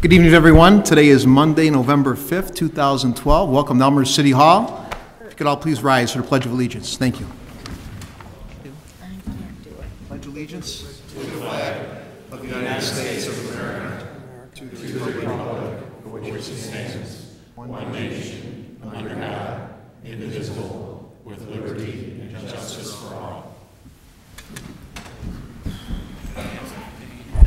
Good evening, everyone. Today is Monday, November 5th, 2012. Welcome to Elmhurst City Hall. If you could all please rise for the Pledge of Allegiance. Thank you. Pledge allegiance to the flag of the United States of America, to the republic for which it stands, one nation, under God, indivisible, with liberty and justice for all.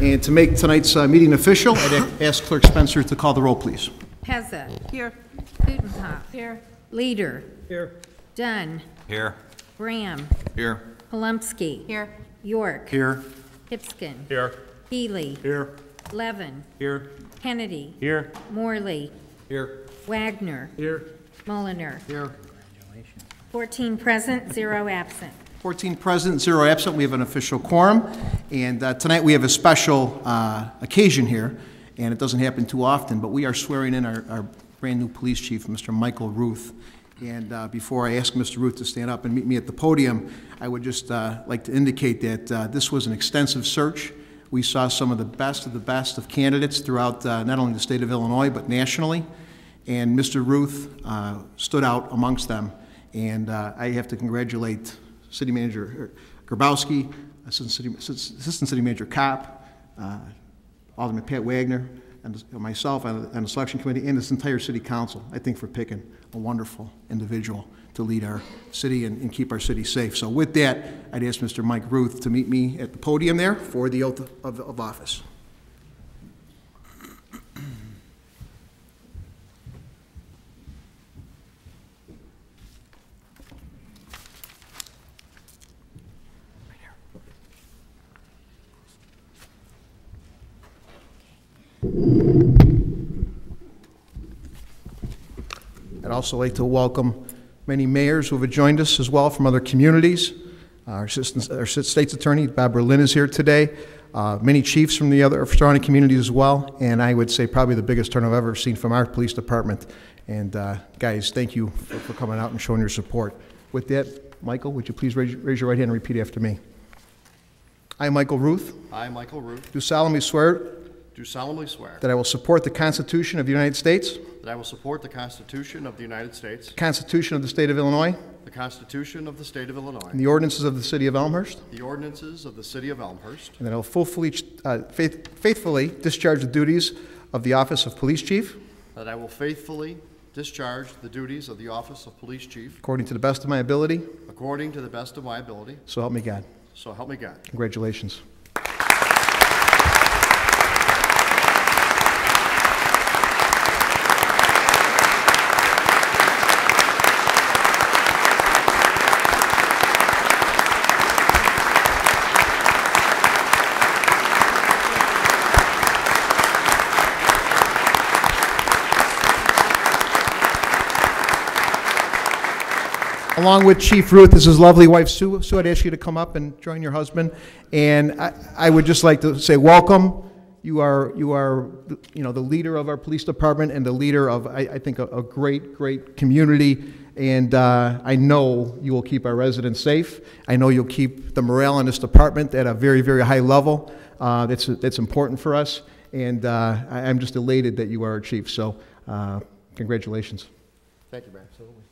And to make tonight's meeting official, I'd ask Clerk Spencer to call the roll, please. Pezza. Here. Budenhoff. Here. Leader. Here. Dunn. Here. Graham. Here. Polumsky. Here. York. Here. Hipskin. Here. Healy. Here. Levin. Here. Kennedy. Here. Morley. Here. Wagner. Here. Mulliner. Here. 14 present, 0 absent. 14 present, 0 absent. We have an official quorum. And tonight we have a special occasion here, and it doesn't happen too often, but we are swearing in our brand new police chief, Mr. Michael Ruth. And before I ask Mr. Ruth to stand up and meet me at the podium, I would just like to indicate that this was an extensive search. We saw some of the best of candidates throughout not only the state of Illinois, but nationally. And Mr. Ruth stood out amongst them. And I have to congratulate City Manager Grabowski, Assistant City Manager Kopp, Alderman Pat Wagner, and myself and the selection committee, and this entire city council, I think, for picking a wonderful individual to lead our city and keep our city safe. So with that, I'd ask Mr. Mike Ruth to meet me at the podium there for the oath of office. I'd also like to welcome many mayors who have joined us as well from other communities. Our state's attorney, Bob Berlin, is here today. Many chiefs from the other surrounding communities as well. And I would say probably the biggest turnout I've ever seen from our police department. And guys, thank you for coming out and showing your support. With that, Michael, would you please raise your right hand and repeat after me? I, Michael Ruth. I, Michael Ruth. Do solemnly swear. Do solemnly swear. That I will support the Constitution of the United States. That I will support the Constitution of the United States. The Constitution of the State of Illinois. The Constitution of the State of Illinois. And the ordinances of the City of Elmhurst. The ordinances of the City of Elmhurst. And that I will faithfully discharge the duties of the office of Police Chief. That I will faithfully discharge the duties of the office of Police Chief. According to the best of my ability. According to the best of my ability. So help me God. So help me God. Congratulations. Along with Chief Ruth is his lovely wife, Sue. Sue, I'd ask you to come up and join your husband. And I would just like to say welcome. You are the leader of our police department and the leader of, I think, a great community. And I know you will keep our residents safe. I know you'll keep the morale in this department at a very high level. That's important for us. And I'm just elated that you are our chief. So congratulations. Thank you, Mayor. Absolutely.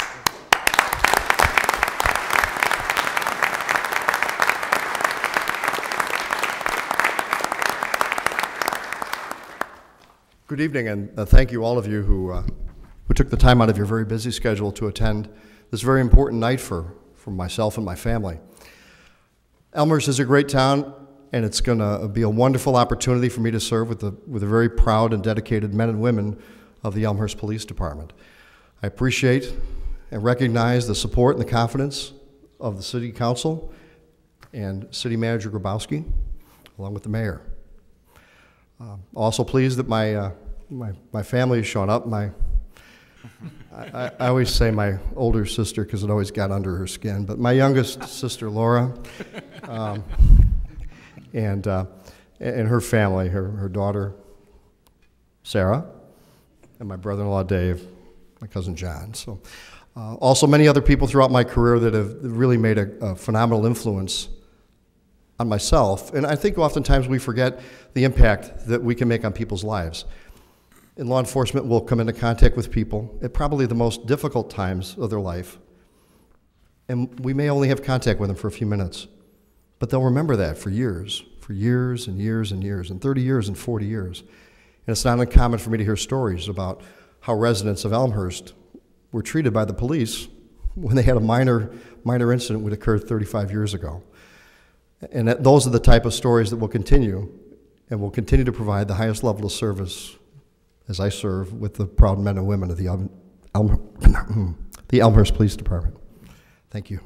Good evening, and thank you, all of you who took the time out of your very busy schedule to attend this very important night for myself and my family. Elmhurst is a great town, and it's going to be a wonderful opportunity for me to serve with the very proud and dedicated men and women of the Elmhurst Police Department. I appreciate and recognize the support and the confidence of the City Council and City Manager Grabowski, along with the Mayor. Also pleased that my family has shown up. I always say my older sister because it always got under her skin, but my youngest sister Laura, and her family, her daughter Sarah, and my brother-in-law Dave, my cousin John. So also many other people throughout my career that have really made a phenomenal influence on myself, and I think oftentimes we forget the impact that we can make on people's lives. in law enforcement will come into contact with people at probably the most difficult times of their life. And we may only have contact with them for a few minutes, but they'll remember that for years and years and years, and 30 years and 40 years. And it's not uncommon for me to hear stories about how residents of Elmhurst were treated by the police when they had a minor incident that occurred 35 years ago. And those are the type of stories that will continue, and will continue to provide the highest level of service as I serve with the proud men and women of the Elmhurst Police Department. Thank you.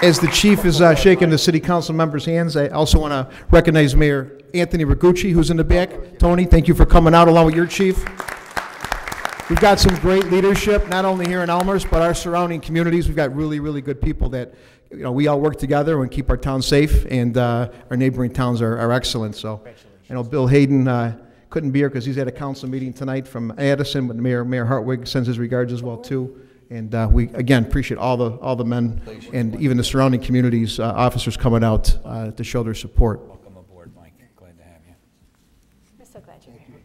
As the chief is shaking the city council members' hands, I also want to recognize Mayor Anthony Rigucci, who's in the back. Tony, thank you for coming out along with your chief. We've got some great leadership, not only here in Elmhurst, but our surrounding communities. We've got really, really good people that, you know, we all work together and keep our town safe, and our neighboring towns are excellent. So, I know Bill Hayden couldn't be here because he's at a council meeting tonight from Addison, but Mayor Hartwig sends his regards as well too. And we again appreciate all the men and even the surrounding communities, officers coming out to show their support. Welcome aboard, Mike. Glad to have you. We're so glad you're here.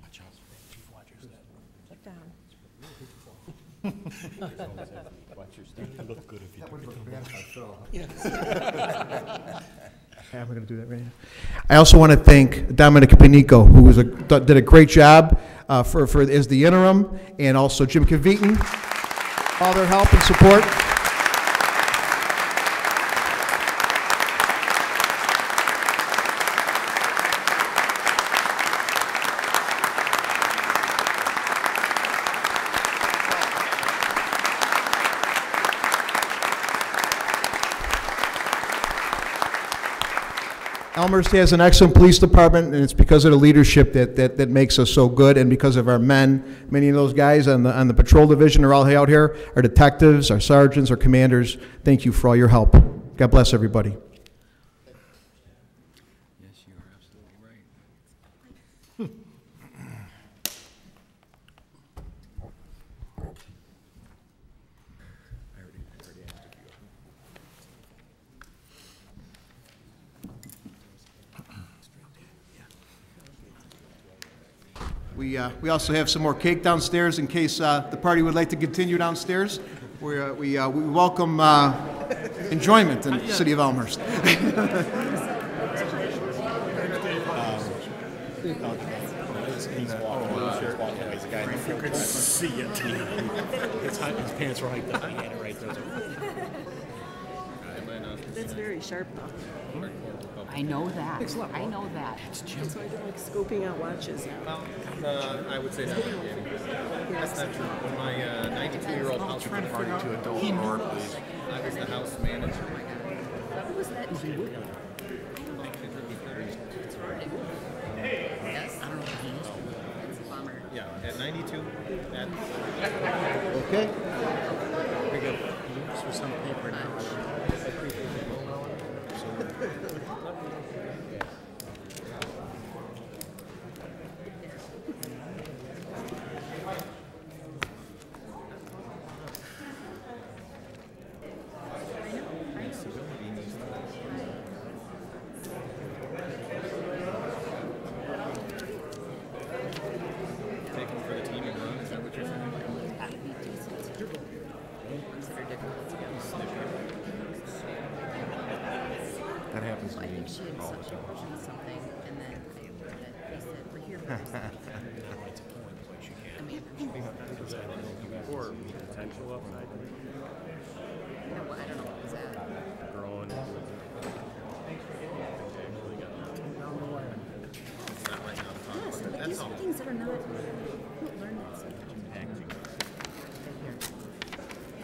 Watch out. Chief, watch your step. Keep down. Watch your step. You look good if you I'm going to do that right now. I also want to thank Dominic Panico, who did a great job as the interim, and also Jim Cavitan, all their help and support. Elmhurst has an excellent police department, and it's because of the leadership that makes us so good, and because of our men. Many of those guys on the patrol division are all out here, our detectives, our sergeants, our commanders. Thank you for all your help. God bless everybody. Yes, you are absolutely right. I already asked if you. We also have some more cake downstairs in case the party would like to continue downstairs. We welcome enjoyment in the city of Elmhurst. If you could see it. His pants were hiked up. He had it right there. That's very sharp, though. I know that. I know that. That's why I don't like scoping out watches. I would say not. That's not true. When my 92-year-old house was party to adult or please. I was the house manager. What was that? Yes. I don't know. It's a bummer. Yeah, at 92. That. Okay. Very good. This was some paper now. Taking for the team and run. Is that what you're saying? Gotta be decent. Ones that are difficult to get. That happens to I me think she had all the something, time. something, and then they said, we're here for this. Or potential upside. No, I don't know what was that. Growing. Yes, and these are things that are not, you don't learn that sometimes.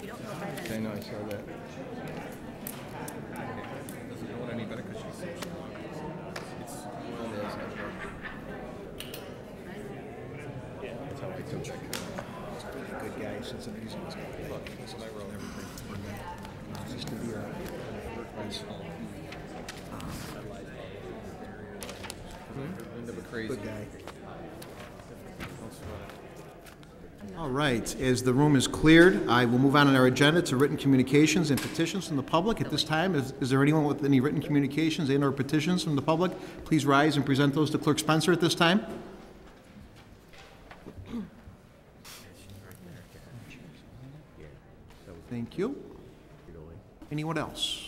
You don't know by I then. know, I saw that. Doesn't know it any better because she's social. It's one of those. Yeah, that's how I took it. He's a really good guy. Since the reason was Look, this is my role. used to be our End of a crazy. good guy. All right, as the room is cleared, I will move on in our agenda to written communications and petitions from the public. At this time, is there anyone with any written communications and/or petitions from the public? Please rise and present those to Clerk Spencer at this time. Thank you. Anyone else?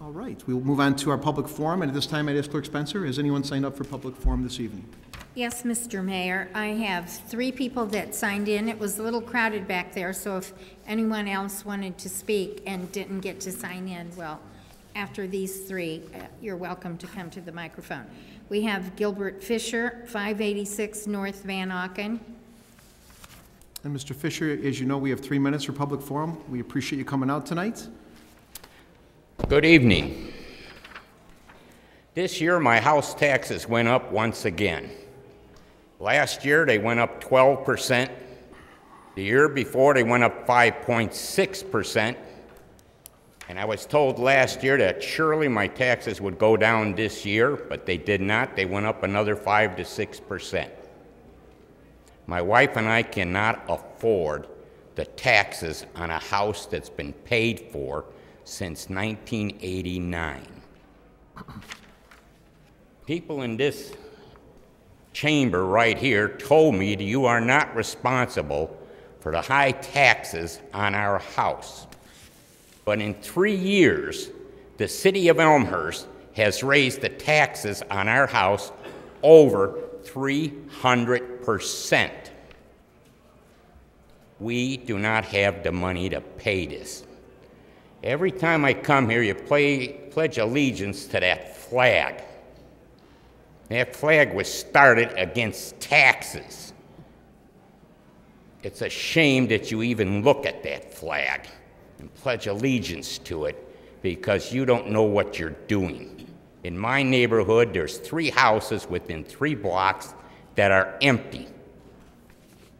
All right, we will move on to our public forum, and at this time, I'd ask Clerk Spencer, has anyone signed up for public forum this evening? Yes, Mr. Mayor, I have 3 people that signed in. It was a little crowded back there, so if anyone else wanted to speak and didn't get to sign in, well, after these 3, you're welcome to come to the microphone. We have Gilbert Fisher, 586 North Van Auken. And Mr. Fisher, as you know, we have 3 minutes for public forum. We appreciate you coming out tonight. Good evening. This year, my house taxes went up once again. Last year, they went up 12%. The year before, they went up 5.6%. And I was told last year that surely my taxes would go down this year, but they did not. They went up another 5 to 6%. My wife and I cannot afford the taxes on a house that's been paid for since 1989. People in this chamber right here told me that you are not responsible for the high taxes on our house. But in 3 years, the city of Elmhurst has raised the taxes on our house over 300%. We do not have the money to pay this. Every time I come here, you pledge allegiance to that flag. That flag was started against taxes. It's a shame that you even look at that flag and pledge allegiance to it because you don't know what you're doing. In my neighborhood, there's 3 houses within 3 blocks that are empty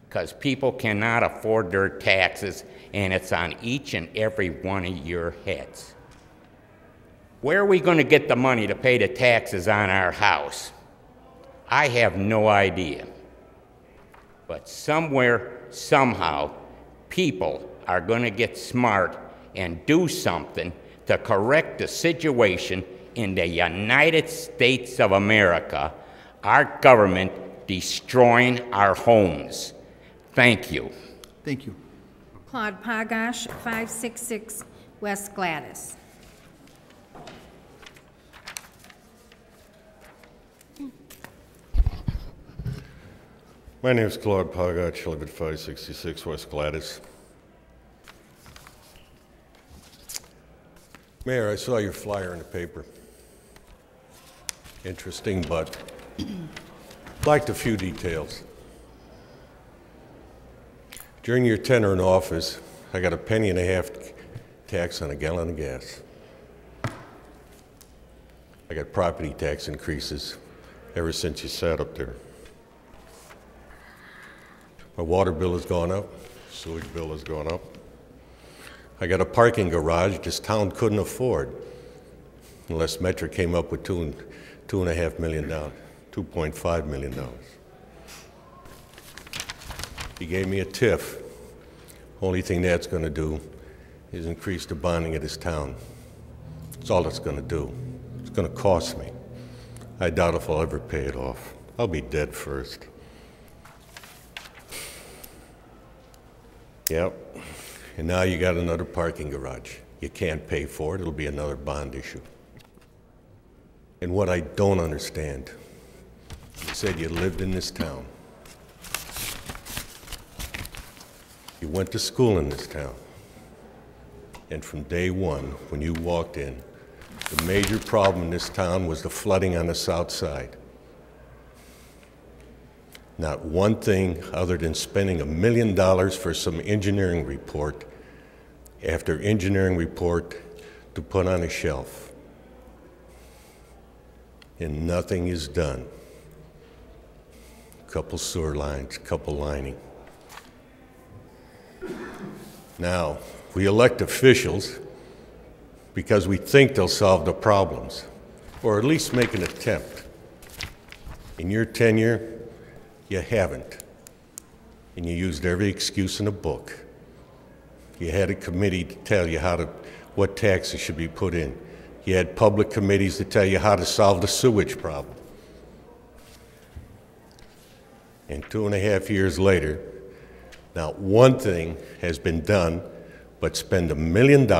because people cannot afford their taxes, and it's on each and every one of your heads. Where are we going to get the money to pay the taxes on our house? I have no idea. But somewhere, somehow, people are going to get smart and do something to correct the situation in the United States of America, our government destroying our homes. Thank you. Thank you. Claude Pagash, 566 West Gladys. My name is Claude Pagach. I live at 566 West Gladys. Mayor, I saw your flyer in the paper. Interesting, but liked a few details. During your tenure in office, I got a $1.50 tax on a gallon of gas. I got property tax increases ever since you sat up there. My water bill has gone up, sewage bill has gone up. I got a parking garage this town couldn't afford unless Metro came up with $2.5 million, $2.5 million. He gave me a TIF. Only thing that's going to do is increase the bonding of this town. That's all it's going to do. It's going to cost me. I doubt if I'll ever pay it off. I'll be dead first. Yep. And now you got another parking garage. You can't pay for it. It'll be another bond issue. And what I don't understand, you said you lived in this town. You went to school in this town. And from day one, when you walked in, the major problem in this town was the flooding on the south side. Not one thing other than spending $1 million for some engineering report after engineering report to put on a shelf. And nothing is done. Couple sewer lines, couple lining. Now, we elect officials because we think they'll solve the problems, or at least make an attempt. In your tenure, You haven't. And you used every excuse in the book. You had a committee to tell you what taxes should be put in. You had public committees to tell you how to solve the sewage problem. And 2.5 years later, not one thing has been done but spend $1 million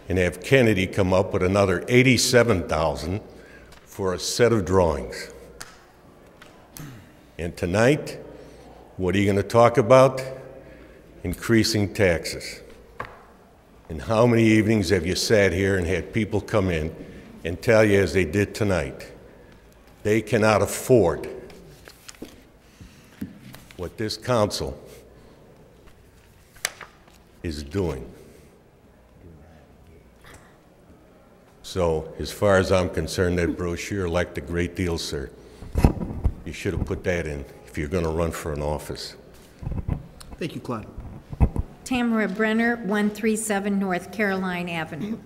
and have Kennedy come up with another $87,000 for a set of drawings. And tonight, what are you going to talk about? Increasing taxes. And how many evenings have you sat here and had people come in and tell you, as they did tonight, they cannot afford what this council is doing? So, as far as I'm concerned, that brochure lacked a great deal, sir. You should have put that in if you're going to run for an office. Thank you, Claude. Tamara Brenner, 137 North Caroline Avenue.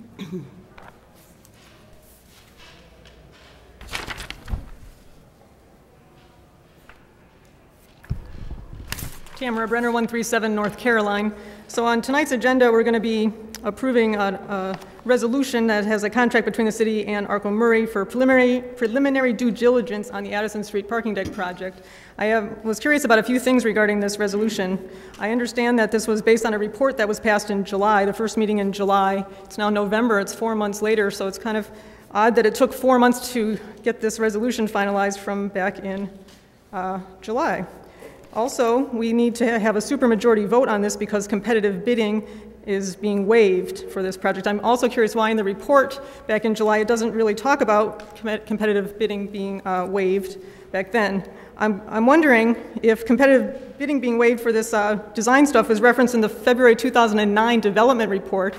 Tamara Brenner, 137 North Caroline. So on tonight's agenda, we're going to be approving a resolution that has a contract between the city and Arco Murray for preliminary due diligence on the Addison Street parking deck project. I was curious about a few things regarding this resolution. I understand that this was based on a report that was passed in July, the first meeting in July. It's now November, it's 4 months later, so it's kind of odd that it took 4 months to get this resolution finalized from back in July. Also, we need to have a supermajority vote on this because competitive bidding is being waived for this project. I'm also curious why in the report back in July it doesn't really talk about competitive bidding being waived back then. I'm wondering if competitive bidding being waived for this design stuff was referenced in the February 2009 development report,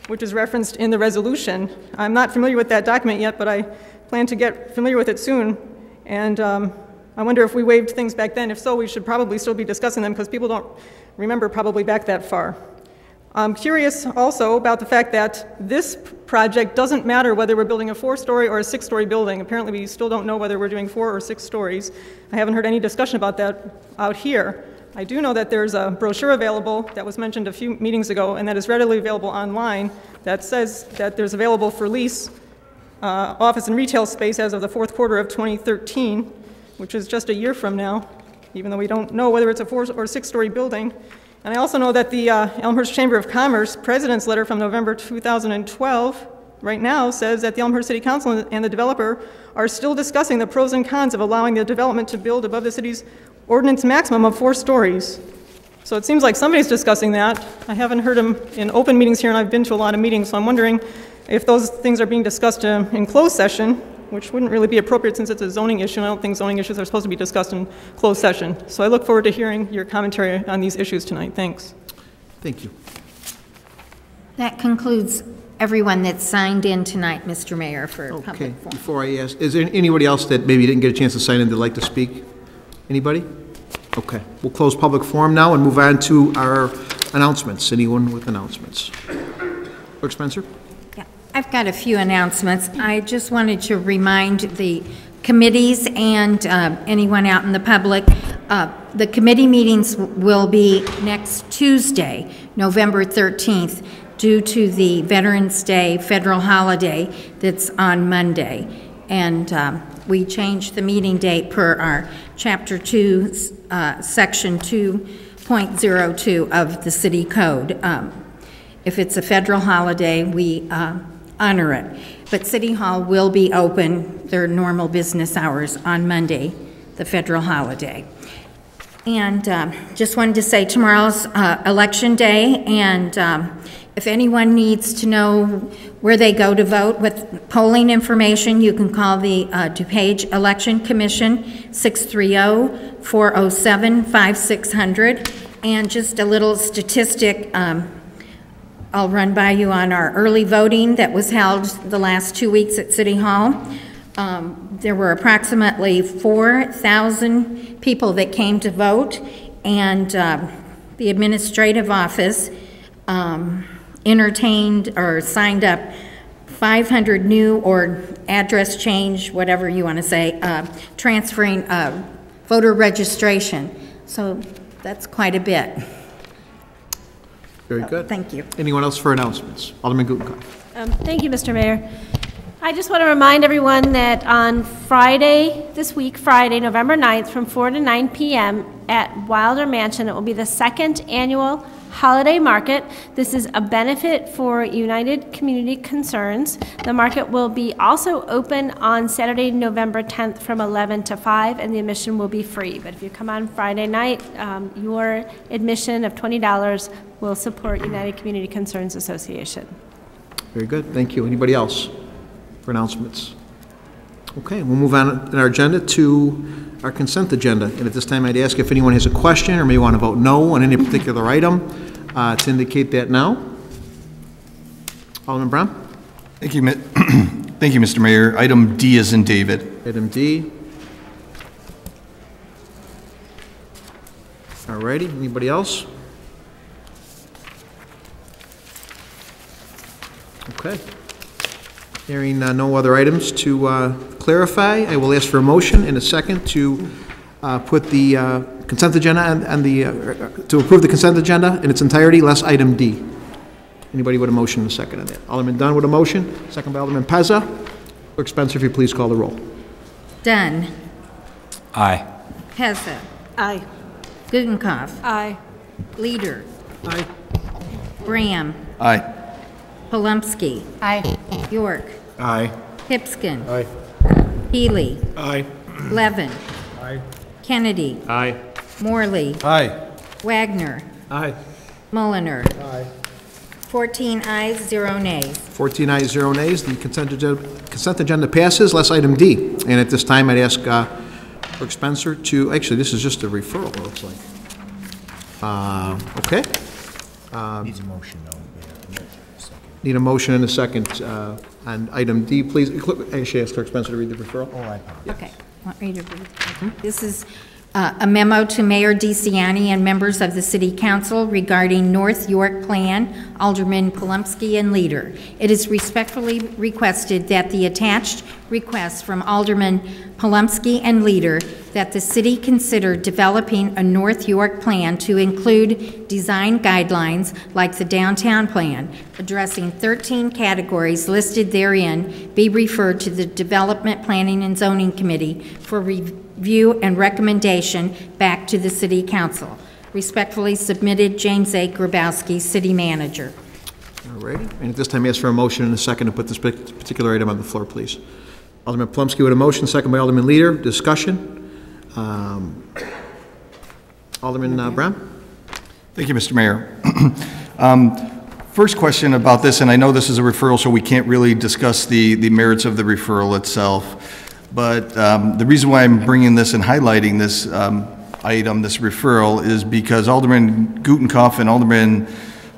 which is referenced in the resolution. I'm not familiar with that document yet, but I plan to get familiar with it soon. And I wonder if we waived things back then. If so, we should probably still be discussing them because people don't remember probably back that far. I'm curious also about the fact that this project doesn't matter whether we're building a 4-story or a 6-story building. Apparently we still don't know whether we're doing 4 or 6 stories. I haven't heard any discussion about that out here. I do know that there's a brochure available that was mentioned a few meetings ago and that is readily available online that says that there's available for lease office and retail space as of the 4th quarter of 2013, which is just a year from now, even though we don't know whether it's a 4 or 6-story building. And I also know that the Elmhurst Chamber of Commerce President's letter from November 2012 right now says that the Elmhurst City Council and the developer are still discussing the pros and cons of allowing the development to build above the city's ordinance maximum of 4 stories. So it seems like somebody's discussing that. I haven't heard them in open meetings here, and I've been to a lot of meetings, so I'm wondering if those things are being discussed in closed session, which wouldn't really be appropriate since it's a zoning issue, and I don't think zoning issues are supposed to be discussed in closed session. So I look forward to hearing your commentary on these issues tonight. Thanks. Thank you. That concludes everyone that signed in tonight, Mr. Mayor, for Okay, public forum. before I ask, is there anybody else that maybe didn't get a chance to sign in that'd like to speak? Anybody? Okay, we'll close public forum now and move on to our announcements. Anyone with announcements? Clerk Spencer? Yeah, I've got a few announcements. I just wanted to remind the committees and anyone out in the public, the committee meetings will be next Tuesday, November 13th, due to the Veterans Day federal holiday that's on Monday. And we changed the meeting date per our Chapter 2, Section 2.02 of the City Code. If it's a federal holiday, we honor it. But City Hall will be open their normal business hours on Monday, the federal holiday. And just wanted to say tomorrow's Election Day, and if anyone needs to know where they go to vote with polling information, you can call the DuPage Election Commission, 630-407-5600. And just a little statistic, I'll run by you on our early voting that was held the last 2 weeks at City Hall. There were approximately 4,000 people that came to vote, and the administrative office entertained or signed up 500 new or address change, whatever you want to say, transferring voter registration. So that's quite a bit. Very good. Thank you. Anyone else for announcements? Alderman Gutenkopf. Thank you, Mr. Mayor. I just want to remind everyone that on Friday, this week, Friday, November 9th, from 4 to 9 p.m. at Wilder Mansion, it will be the second annual holiday market. This is a benefit for United Community Concerns. The market will be also open on Saturday, November 10th from 11 to 5, and the admission will be free. But if you come on Friday night, your admission of $20 will support United Community Concerns Association. Very good. Thank you. Anybody else for announcements? Okay, we'll move on in our agenda to our consent agenda. And at this time, I'd ask if anyone has a question or may want to vote no on any particular item to indicate that now. Alderman Brown? Thank you, thank you, Mr. Mayor. Item D is in David. Item D. All righty. Anybody else? Okay. Hearing no other items to clarify, I will ask for a motion and a second to put the consent agenda and to approve the consent agenda in its entirety, less item D. Anybody with a motion and a second on that? Alderman Dunn with a motion, second by Alderman Pezza. Clerk Spencer, if you please call the roll. Dunn. Aye. Pezza. Aye. Gutenkopf. Aye. Leader. Aye. Graham. Aye. Polumsky. Aye. York. Aye. Pipskin. Aye. Healy. Aye. Levin. Aye. Kennedy. Aye. Morley. Aye. Wagner. Aye. Mulliner. Aye. 14 ayes, 0 nays. 14 ayes, 0 nays. The consent agenda passes, less item D. And at this time, I'd ask Clerk Spencer to, actually, this is just a referral, it looks like. Okay. Needs a motion, though. Need a motion and a second on item D, please. Actually, ask Clerk Spencer to read the referral. Oh, I apologize. Okay. Want me to read? This is a memo to Mayor DeCiani and members of the City Council regarding North York Plan, Alderman Polumsky and Leader. It is respectfully requested that the attached request from Alderman Polumsky and Leader that the city consider developing a North York plan to include design guidelines like the downtown plan, addressing 13 categories listed therein, be referred to the Development Planning and Zoning Committee for review and recommendation back to the City Council. Respectfully submitted, James A. Grabowski, City Manager. All righty. And at this time, I ask for a motion and a second to put this particular item on the floor, please. Alderman Polumsky with a motion, second by Alderman Leader. Discussion. Alderman Brown? Thank you, Mr. Mayor. First question about this, and I know this is a referral, so we can't really discuss the merits of the referral itself, but the reason why I'm bringing this and highlighting this item, this referral, is because Alderman Gutenkopf and Alderman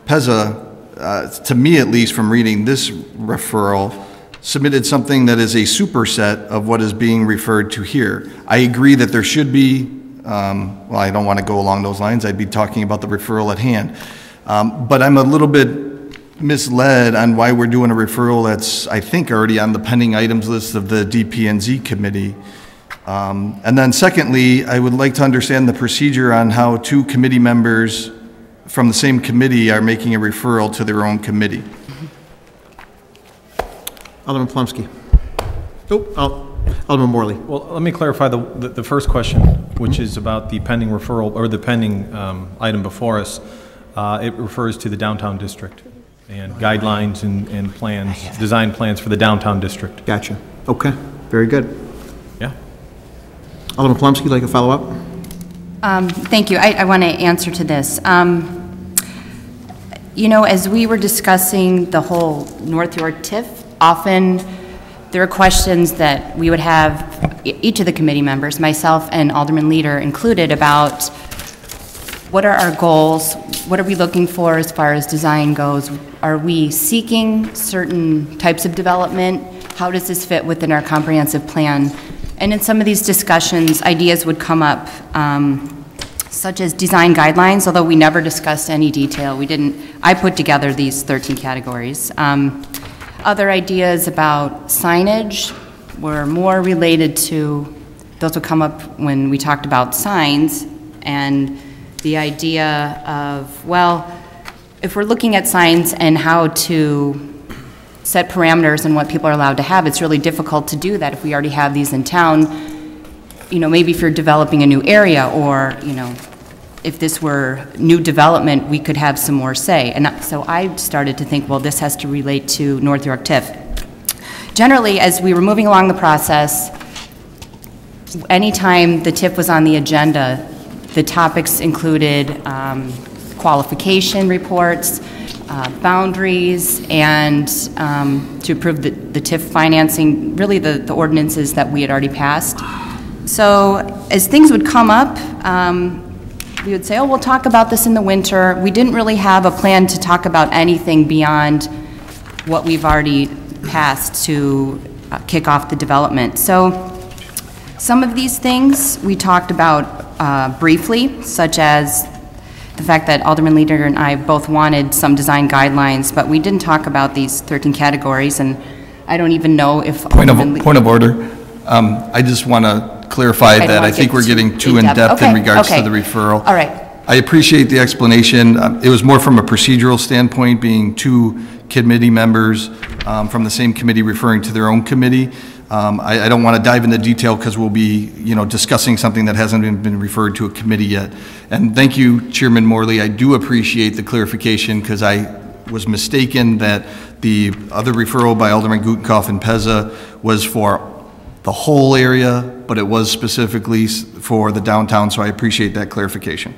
Pezza, to me at least from reading this referral, submitted something that is a superset of what is being referred to here. I agree that there should be, well, I don't want to go along those lines. I'd be talking about the referral at hand. But I'm a little bit misled on why we're doing a referral that's, I think, already on the pending items list of the DP&Z committee. And then secondly, I would like to understand the procedure on how two committee members from the same committee are making a referral to their own committee. Alderman Polumsky. Oh, Alderman Morley. Well, let me clarify the first question, which is about the pending referral, or the pending item before us. It refers to the downtown district and guidelines and plans, design plans for the downtown district. Gotcha. Okay. Very good. Yeah. Alderman Polumsky, like a follow-up? Thank you. I want to answer to this. You know, as we were discussing the whole North York TIF, often there are questions that we would have, each of the committee members, myself and Alderman Leader included, about what are our goals, what are we looking for as far as design goes, are we seeking certain types of development, how does this fit within our comprehensive plan? And in some of these discussions, ideas would come up, such as design guidelines, although we never discussed any detail. I put together these 13 categories. Other ideas about signage were more related to those would come up when we talked about signs, and the idea of, well, if we're looking at signs and how to set parameters and what people are allowed to have, it's really difficult to do that if we already have these in town. You know, maybe if you're developing a new area, or, you know, if this were new development, we could have some more say. And so I started to think, well, this has to relate to North York TIF. Generally, as we were moving along the process, anytime the TIF was on the agenda, the topics included qualification reports, boundaries, and to approve the TIF financing, really the ordinances that we had already passed. So as things would come up, we would say, oh, we'll talk about this in the winter. We didn't really have a plan to talk about anything beyond what we've already passed to kick off the development. So some of these things we talked about briefly, such as the fact that Alderman Leader and I both wanted some design guidelines, but we didn't talk about these 13 categories, and I don't even know if... Point of order. I just want to clarify that I think we're getting too in-depth in regards to the referral. All right. I appreciate the explanation. It was more from a procedural standpoint, being two committee members from the same committee referring to their own committee. I don't want to dive into detail because we'll be, discussing something that hasn't been referred to a committee yet. And thank you, Chairman Morley. I do appreciate the clarification because I was mistaken that the other referral by Alderman Gutenkopf and Pezza was for the whole area, but it was specifically for the downtown, so I appreciate that clarification.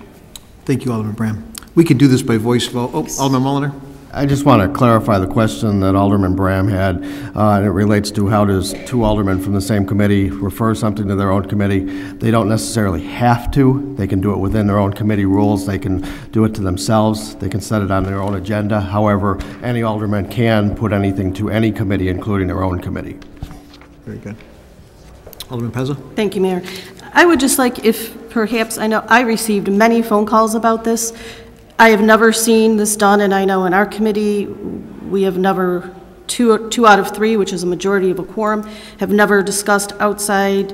Thank you, Alderman Bram. We can do this by voice vote. Oh, Alderman Mulliner. I just want to clarify the question that Alderman Bram had, and it relates to how does two aldermen from the same committee refer something to their own committee. They don't necessarily have to. They can do it within their own committee rules. They can do it to themselves. They can set it on their own agenda. However, any alderman can put anything to any committee, including their own committee. Very good. Alderman Pezza. Thank you, Mayor. I would just like, if perhaps, I know I received many phone calls about this. I have never seen this done, and I know in our committee, we have never, two out of three, which is a majority of a quorum, have never discussed outside,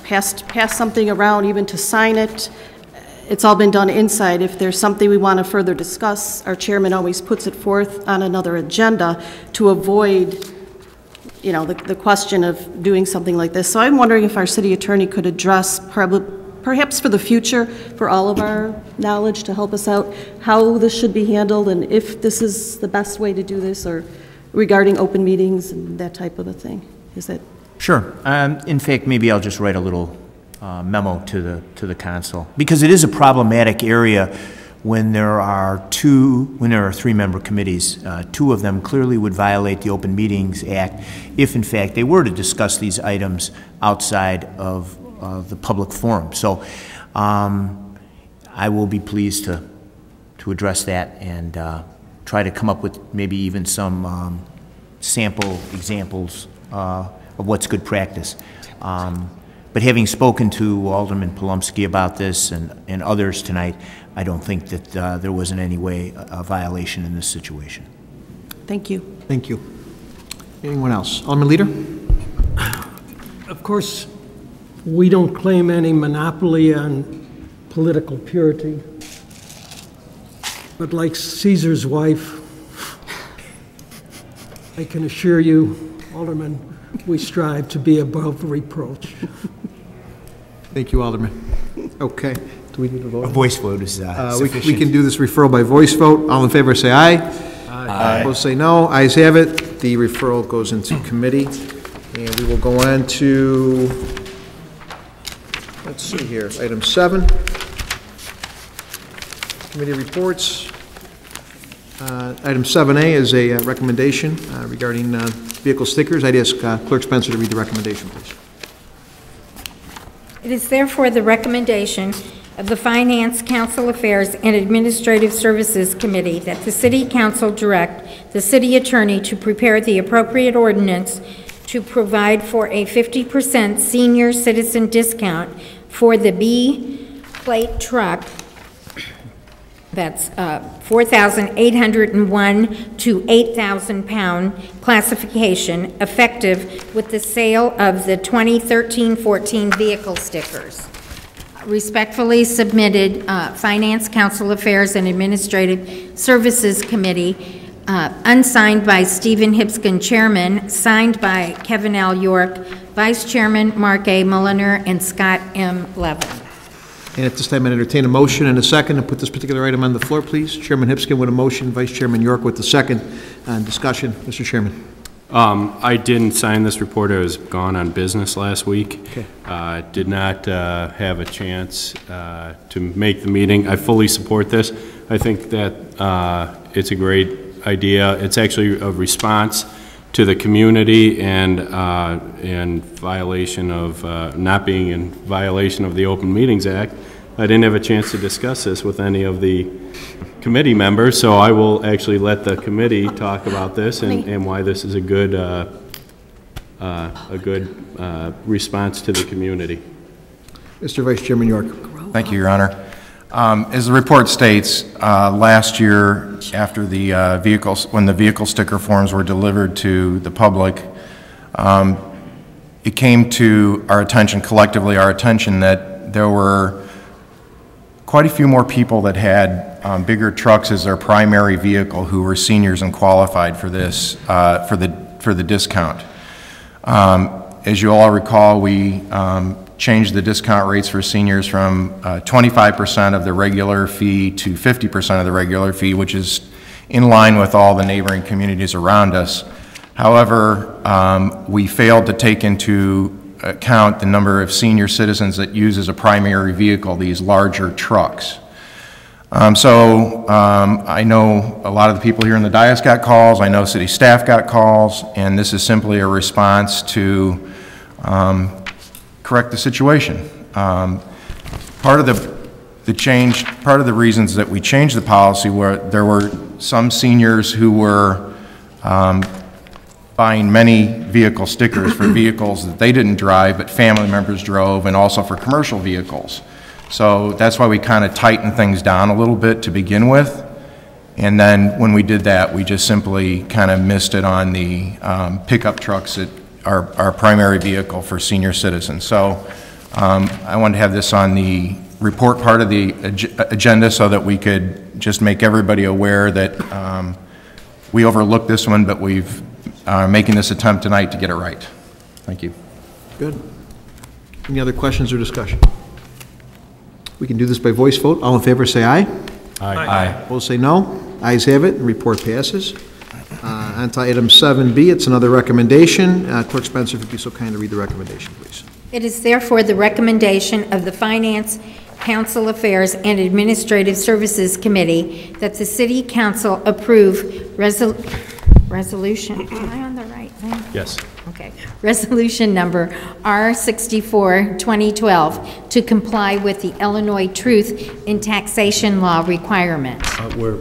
passed something around even to sign it. It's all been done inside. If there's something we want to further discuss, our chairman always puts it forth on another agenda to avoid the question of doing something like this. So I'm wondering if our city attorney could address, perhaps for the future, for all of our knowledge to help us out, how this should be handled and if this is the best way to do this, or regarding open meetings and that type of a thing. Is that? Sure. In fact, maybe I'll just write a little memo to the council, because it is a problematic area when there are three-member committees. Two of them clearly would violate the Open Meetings Act if, in fact, they were to discuss these items outside of the public forum. So I will be pleased to address that and try to come up with maybe even some sample examples of what's good practice. But having spoken to Alderman Polumsky about this and others tonight, I don't think that there was in any way a violation in this situation. Thank you. Thank you. Anyone else? Alderman Leader? Of course, we don't claim any monopoly on political purity. But like Caesar's wife, I can assure you, Alderman, we strive to be above reproach. Thank you, Alderman. Okay. Do we need a vote? A voice vote is sufficient. We can do this referral by voice vote. All in favor say aye. Aye. Opposed say no. Ayes have it. The referral goes into committee. And we will go on to, let's see here, item 7. Committee reports. Item 7A is a recommendation regarding vehicle stickers. I'd ask Clerk Spencer to read the recommendation, please. It is therefore the recommendation of the Finance, Council Affairs, and Administrative Services Committee that the City Council direct the City Attorney to prepare the appropriate ordinance to provide for a 50% senior citizen discount for the B-plate truck That's 4,801 to 8,000 pound classification, effective with the sale of the 2013-14 vehicle stickers. Respectfully submitted, Finance, Council Affairs, and Administrative Services Committee, unsigned by Stephen Hipskin, Chairman, signed by Kevin L. York, Vice Chairman Mark A. Mulliner, and Scott M. Levin. And at this time, I entertain a motion and a second to put this particular item on the floor, please. Chairman Hipskin with a motion, Vice Chairman York with the second. Discussion, Mr. Chairman. I didn't sign this report. I was gone on business last week. Okay. Did not have a chance to make the meeting. I fully support this. I think that it's a great idea. It's actually a response to the community and violation of not being in violation of the Open Meetings Act. I didn't have a chance to discuss this with any of the committee members, so I will actually let the committee talk about this and why this is a good response to the community. Mr. Vice Chairman York. Thank you, Your Honor. As the report states, last year, after the when the vehicle sticker forms were delivered to the public, it came to our attention, collectively our attention, that there were quite a few more people that had bigger trucks as their primary vehicle who were seniors and qualified for this, for the discount. As you all recall, we changed the discount rates for seniors from 25% of the regular fee to 50% of the regular fee, which is in line with all the neighboring communities around us. However, we failed to take into account the number of senior citizens that use as a primary vehicle these larger trucks. I know a lot of the people here in the dais got calls, I know city staff got calls, and this is simply a response to correct the situation. Part of the reasons that we changed the policy were there were some seniors who were buying many vehicle stickers for vehicles that they didn't drive but family members drove, and also for commercial vehicles. So that's why we kind of tightened things down a little bit to begin with, and then when we did that, we just simply kind of missed it on the pickup trucks that are our primary vehicle for senior citizens. So I wanted to have this on the report part of the agenda so that we could just make everybody aware that we overlooked this one, but we've making this attempt tonight to get it right. Thank you. Good. Any other questions or discussion? We can do this by voice vote. All in favor say aye. Aye. Aye. Opposed say no. Ayes have it. The report passes. On to item 7B. It's another recommendation. Clerk Spencer, if you'd be so kind to read the recommendation, please. It is therefore the recommendation of the Finance, Council Affairs, and Administrative Services Committee that the City Council approve resolution. Am I on the right thing? Yes. Okay. Resolution number R64-2012 to comply with the Illinois Truth in Taxation Law requirement. We're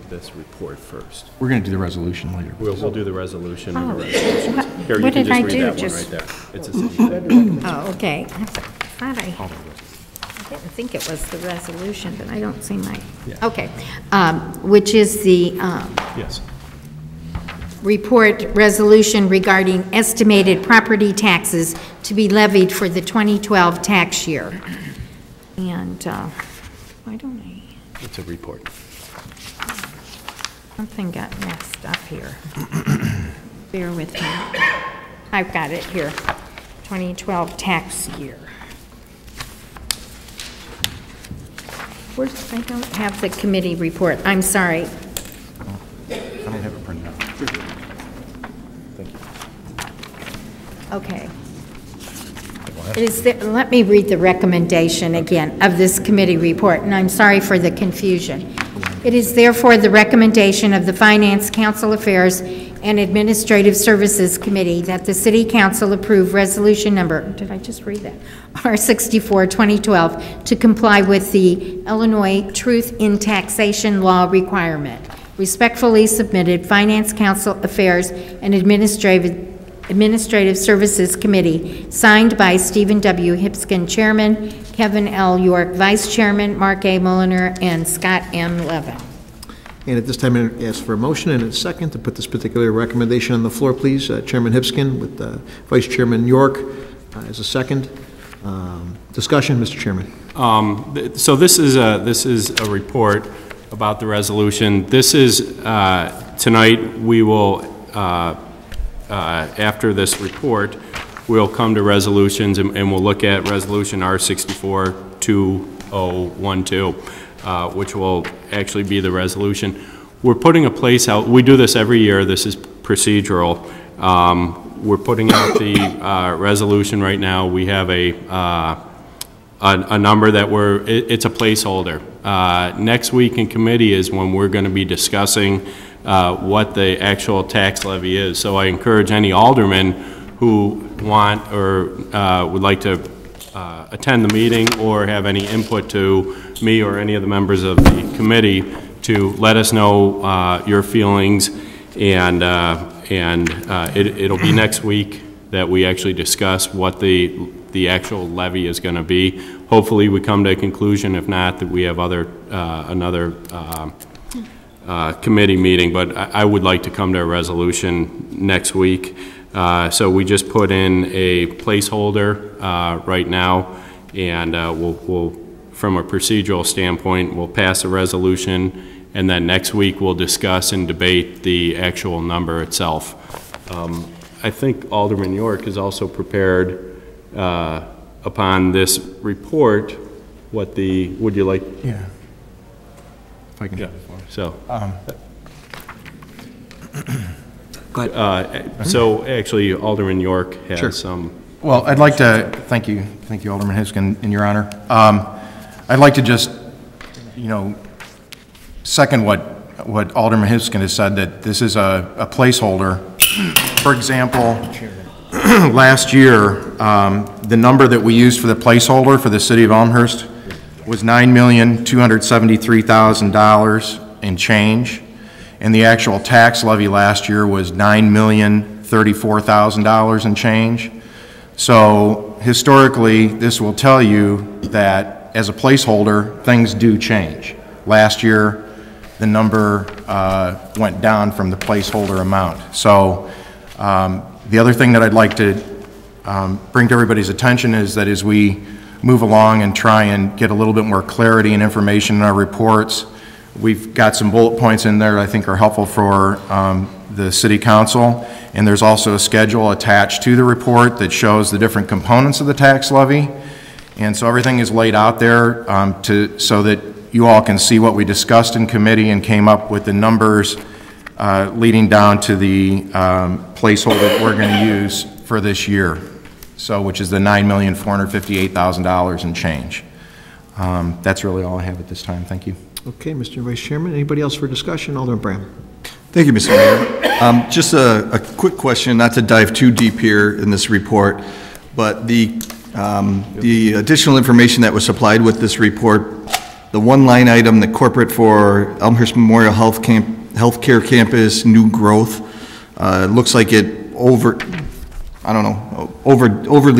this report first. We're going to do the resolution later. We'll do the resolution. Oh. And the resolutions. Here, What you can did just I read do? that one right there. It's a city thing. Oh, okay. I thought I didn't think it was the resolution, but I don't see my, okay. Which is the Yes. report resolution regarding estimated property taxes to be levied for the 2012 tax year. And why don't I? It's a report. Something got messed up here. Bear with me. I've got it here. 2012 tax year. Where's, I don't have the committee report. I'm sorry. I don't have it printed out. Thank you. Okay. Let me read the recommendation again of this committee report, and I'm sorry for the confusion. It is therefore the recommendation of the Finance, Council Affairs, and Administrative Services Committee that the City Council approve resolution number, did I just read that? R64-2012 to comply with the Illinois Truth in Taxation Law requirement. Respectfully submitted, Finance, Council Affairs, and Administrative Services Committee, signed by Stephen W. Hipskin, Chairman, Kevin L. York, Vice Chairman, Mark A. Mulliner, and Scott M. Levin. And at this time, I ask for a motion and a second to put this particular recommendation on the floor, please. Chairman Hipskin with Vice Chairman York as a second. Discussion, Mr. Chairman. So this is a report about the resolution. This is, tonight we will, after this report, we'll come to resolutions and we'll look at Resolution R64-2012, which will actually be the resolution. We're putting a place out, we do this every year, this is procedural. We're putting out the resolution right now. We have a number that it's a placeholder. Next week in committee is when we're going to be discussing what the actual tax levy is. So I encourage any alderman who want or would like to attend the meeting or have any input to me or any of the members of the committee to let us know your feelings, and it'll be next week that we actually discuss what the actual levy is going to be. Hopefully we come to a conclusion. If not, that we have another committee meeting, but I would like to come to a resolution next week. So we just put in a placeholder right now, and we'll, from a procedural standpoint, we'll pass a resolution, and then next week we'll discuss and debate the actual number itself. I think Alderman York is also prepared upon this report what the, would you like? Yeah. If I can. Yeah. So. Go ahead. So actually, Alderman York has some. Well, I'd like to thank you, Alderman Hipskin, in your honor. I'd like to just, second what Alderman Hipskin has said, that this is a placeholder. For example, last year, the number that we used for the placeholder for the city of Elmhurst was $9,273,000 and change, and the actual tax levy last year was $9,034,000 and change. So historically, this will tell you that as a placeholder, things do change. Last year, the number went down from the placeholder amount. So the other thing that I'd like to bring to everybody's attention is that as we move along and try and get a little bit more clarity and information in our reports, we've got some bullet points in there that I think are helpful for the City Council, and there's also a schedule attached to the report that shows the different components of the tax levy, and so everything is laid out there so that you all can see what we discussed in committee and came up with the numbers leading down to the placeholder that we're going to use for this year, so which is the $9,458,000 and change. That's really all I have at this time. Thank you. Okay, Mr. Vice Chairman. Anybody else for discussion? Alderman Bram. Thank you, Mr. Mayor. Just a quick question, not to dive too deep here in this report, but the additional information that was supplied with this report, the one line item, the corporate for Elmhurst Memorial Healthcare Campus, new growth, looks like it overly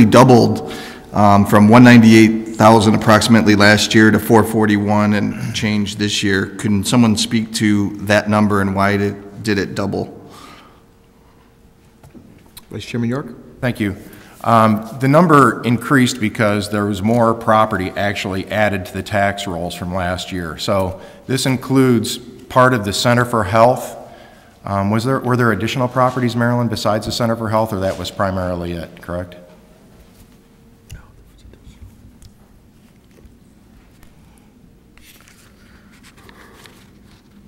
doubled from 198,000 approximately last year to 441 and change this year. Can someone speak to that number and why did it double? Vice Chairman York. Thank you. The number increased because there was more property actually added to the tax rolls from last year. So this includes part of the Center for Health. Were there additional properties, Marilyn, besides the Center for Health, or that was primarily it, correct?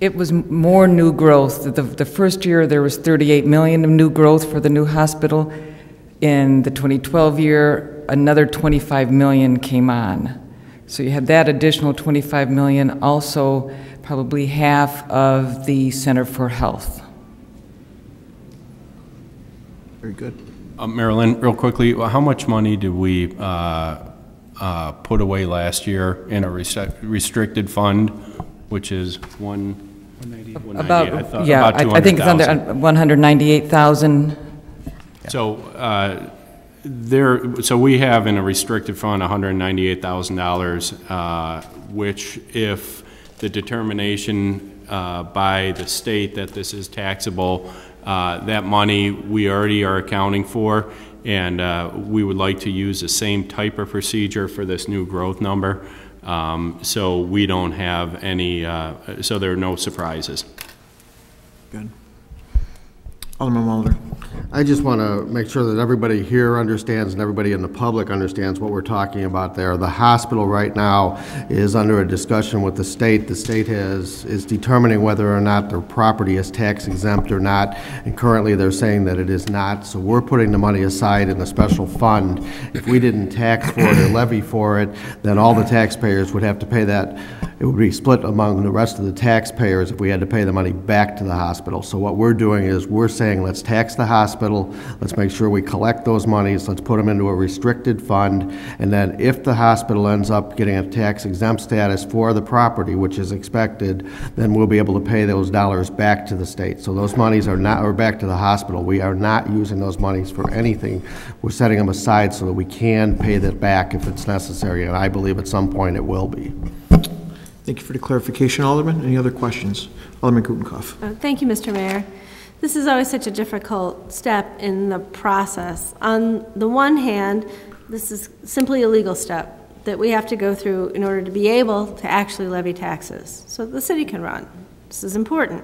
It was more new growth. The first year there was 38 million of new growth for the new hospital. In the 2012 year, another 25 million came on. So you had that additional 25 million, also probably half of the Center for Health. Very good. Marilyn, real quickly, how much money did we put away last year in a restricted fund, which is 190? I think it's under 198,000. So So we have in a restricted fund $198,000, which if the determination by the state that this is taxable, that money we already are accounting for, and we would like to use the same type of procedure for this new growth number, so we don't have any, so there are no surprises. Good. Alderman Mulliner. I just want to make sure that everybody here understands and everybody in the public understands what we're talking about there. The hospital right now is under a discussion with the state. The state is determining whether or not their property is tax exempt or not, and currently they're saying that it is not. So we're putting the money aside in the special fund. If we didn't tax for it or levy for it, then all the taxpayers would have to pay that. It would be split among the rest of the taxpayers if we had to pay the money back to the hospital. So what we're doing is we're saying let's tax the hospital, let's make sure we collect those monies, let's put them into a restricted fund, and then if the hospital ends up getting a tax exempt status for the property, which is expected, then we'll be able to pay those dollars back to the state. So those monies are not, or back to the hospital. We are not using those monies for anything. We're setting them aside so that we can pay that back if it's necessary, and I believe at some point it will be. Thank you for the clarification, Alderman. Any other questions? Alderman Gutenkopf. Thank you, Mr. Mayor. This is always such a difficult step in the process. On the one hand, this is simply a legal step that we have to go through in order to be able to actually levy taxes so the city can run. This is important.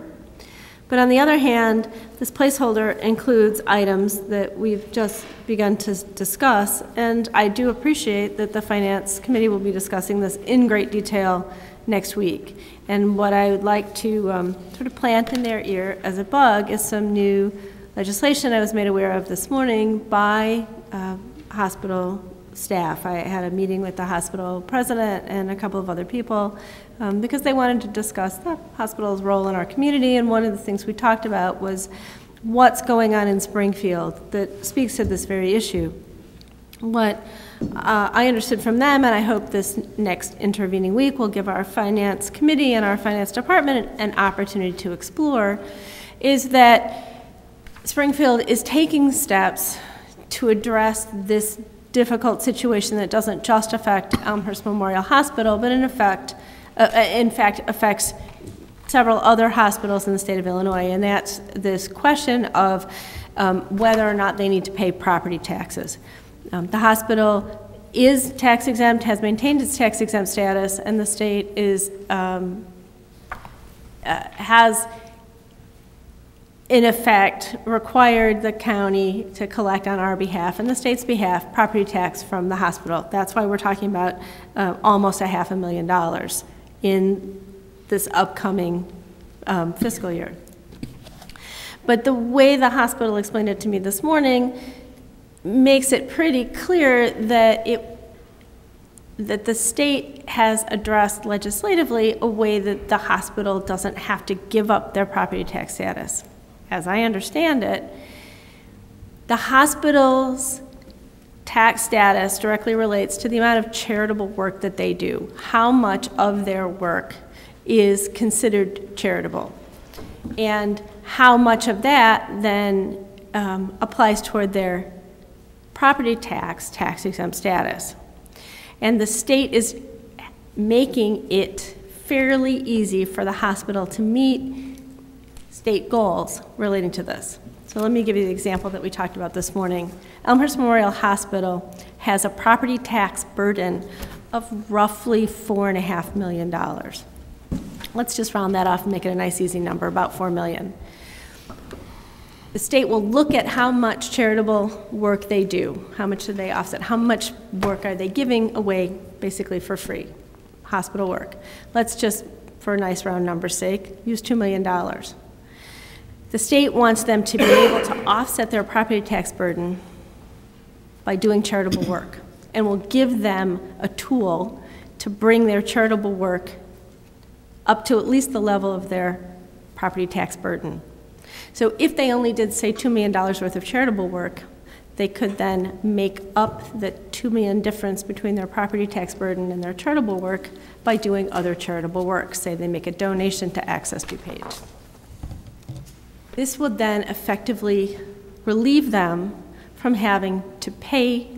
But on the other hand, this placeholder includes items that we've just begun to discuss, and I do appreciate that the Finance Committee will be discussing this in great detail next week. And what I would like to sort of plant in their ear as a bug is some new legislation I was made aware of this morning by hospital staff. I had a meeting with the hospital president and a couple of other people because they wanted to discuss the hospital's role in our community, and one of the things we talked about was what's going on in Springfield that speaks to this very issue. What I understood from them, and I hope this next intervening week will give our Finance Committee and our Finance Department an opportunity to explore, is that Springfield is taking steps to address this difficult situation that doesn't just affect Elmhurst Memorial Hospital, but in fact affects several other hospitals in the state of Illinois, and that's this question of whether or not they need to pay property taxes. The hospital is tax exempt, has maintained its tax exempt status, and the state is has in effect required the county to collect on our behalf and the state's behalf property tax from the hospital. That's why we're talking about almost $500,000 in this upcoming fiscal year. But the way the hospital explained it to me this morning makes it pretty clear that that the state has addressed legislatively a way that the hospital doesn't have to give up their property tax status. As I understand it, the hospital's tax status directly relates to the amount of charitable work that they do, how much of their work is considered charitable, and how much of that then applies toward their property tax exempt status. And the state is making it fairly easy for the hospital to meet state goals relating to this. So let me give you the example that we talked about this morning. Elmhurst Memorial Hospital has a property tax burden of roughly $4.5 million. Let's just round that off and make it a nice easy number, about $4 million. The state will look at how much charitable work they do, how much do they offset, how much work are they giving away basically for free, hospital work. Let's just, for a nice round number's sake, use $2 million. The state wants them to be able to offset their property tax burden by doing charitable work, and will give them a tool to bring their charitable work up to at least the level of their property tax burden. So if they only did, say, $2 million worth of charitable work, they could then make up the $2 million difference between their property tax burden and their charitable work by doing other charitable work. Say they make a donation to Access Be Paid. This would then effectively relieve them from having to pay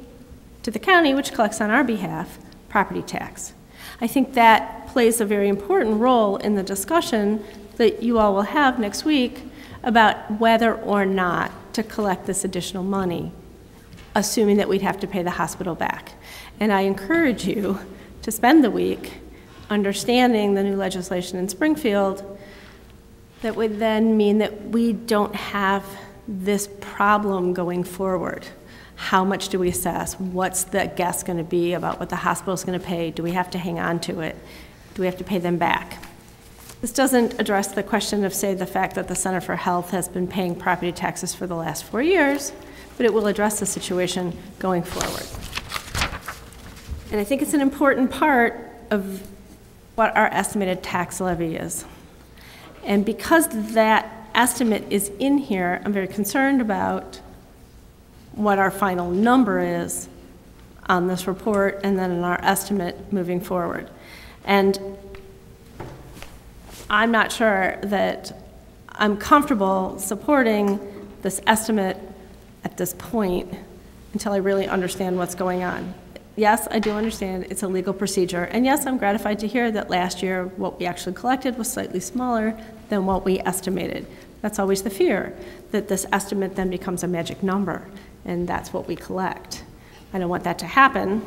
to the county, which collects on our behalf, property tax. I think that plays a very important role in the discussion that you all will have next week about whether or not to collect this additional money, assuming that we'd have to pay the hospital back. And I encourage you to spend the week understanding the new legislation in Springfield that would then mean that we don't have this problem going forward. How much do we assess? What's the guess going to be about what the hospital's going to pay? Do we have to hang on to it? Do we have to pay them back? This doesn't address the question of, say, the fact that the Center for Health has been paying property taxes for the last 4 years, but it will address the situation going forward. And I think it's an important part of what our estimated tax levy is. And because that estimate is in here, I'm very concerned about what our final number is on this report and then in our estimate moving forward. And I'm not sure that I'm comfortable supporting this estimate at this point until I really understand what's going on. Yes, I do understand it's a legal procedure, and yes, I'm gratified to hear that last year what we actually collected was slightly smaller than what we estimated. That's always the fear, that this estimate then becomes a magic number, and that's what we collect. I don't want that to happen,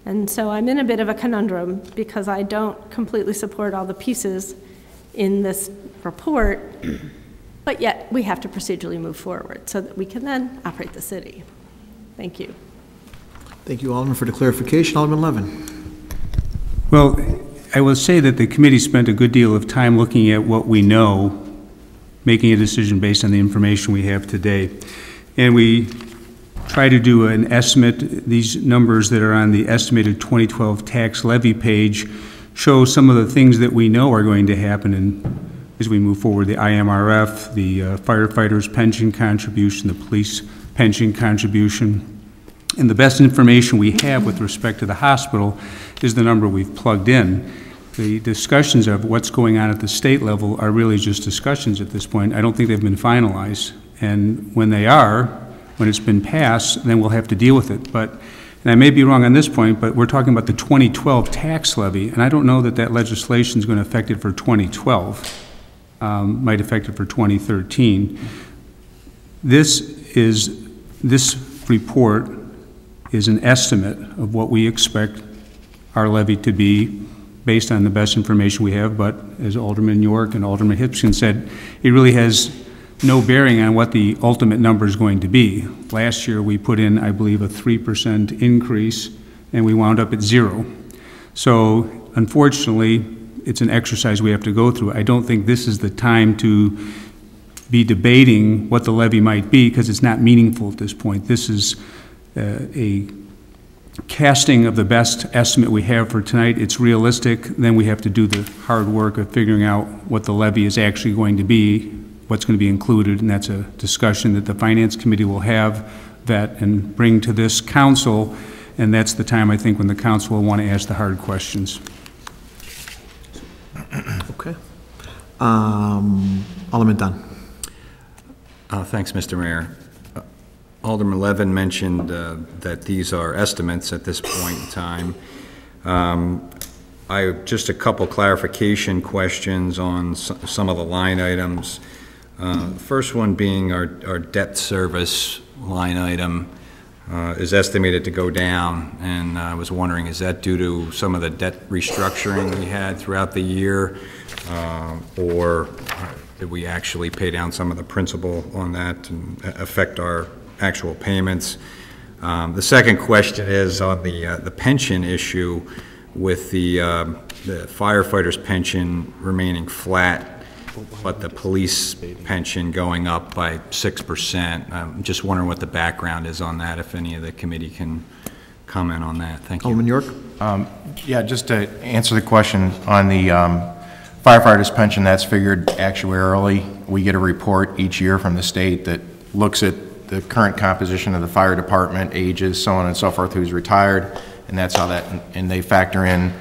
and so I'm in a bit of a conundrum because I don't completely support all the pieces in this report, but yet we have to procedurally move forward so that we can then operate the city. Thank you. Thank you, Alderman, for the clarification. Alderman Levin. Well, I will say that the committee spent a good deal of time looking at what we know, making a decision based on the information we have today. And we try to do an estimate. These numbers that are on the estimated 2012 tax levy page show some of the things that we know are going to happen as we move forward. The IMRF, the firefighters' pension contribution, the police pension contribution. And the best information we have with respect to the hospital is the number we've plugged in. The discussions of what's going on at the state level are really just discussions at this point. I don't think they've been finalized. And when they are, when it's been passed, then we'll have to deal with it. But, and I may be wrong on this point, but we're talking about the 2012 tax levy, and I don't know that that legislation is going to affect it for 2012. Might affect it for 2013. This report is an estimate of what we expect our levy to be based on the best information we have, but as Alderman York and Alderman Hipson said, it really has no bearing on what the ultimate number is going to be. Last year we put in, I believe, a 3% increase, and we wound up at 0. So unfortunately, it's an exercise we have to go through. I don't think this is the time to be debating what the levy might be, because it's not meaningful at this point. This is a casting of the best estimate we have for tonight. It's realistic. Then we have to do the hard work of figuring out what the levy is actually going to be, what's going to be included, and that's a discussion that the Finance Committee will have that and bring to this council, and that's the time I think when the council will want to ask the hard questions. Okay. Alderman Dunn. Thanks, Mr. Mayor. Alderman Levin mentioned that these are estimates at this point in time. I just a couple clarification questions on some of the line items. The first one being our debt service line item is estimated to go down, and I was wondering, is that due to some of the debt restructuring we had throughout the year, or did we actually pay down some of the principal on that and affect our actual payments? The second question is on the pension issue, with the firefighters' pension remaining flat, but the police pension going up by 6%. I'm just wondering what the background is on that, if any of the committee can comment on that. Thank you. Alderman York? Yeah, just to answer the question on the firefighters' pension, that's figured actuarially. We get a report each year from the state that looks at the current composition of the fire department, ages, so on and so forth, who's retired, and that's how that, and they factor in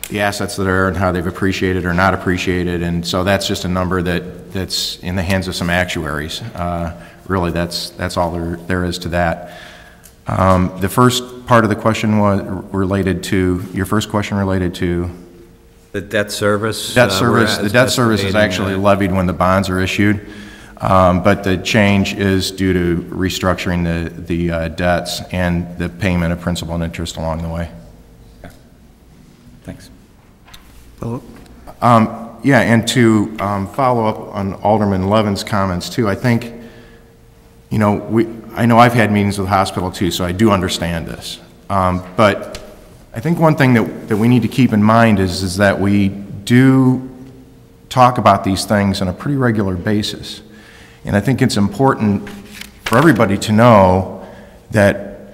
the assets that are and how they've appreciated or not appreciated, and so that's just a number that's in the hands of some actuaries. really, that's all there is to that. The first part of the question was related to, your first question related to? The debt service? The debt service is actually levied when the bonds are issued, but the change is due to restructuring the debts and the payment of principal and interest along the way. Thanks. Yeah, and to follow up on Alderman Levin's comments too, I think, you know, I know I've had meetings with the hospital too, so I do understand this. But I think one thing that we need to keep in mind is that we do talk about these things on a pretty regular basis. And I think it's important for everybody to know that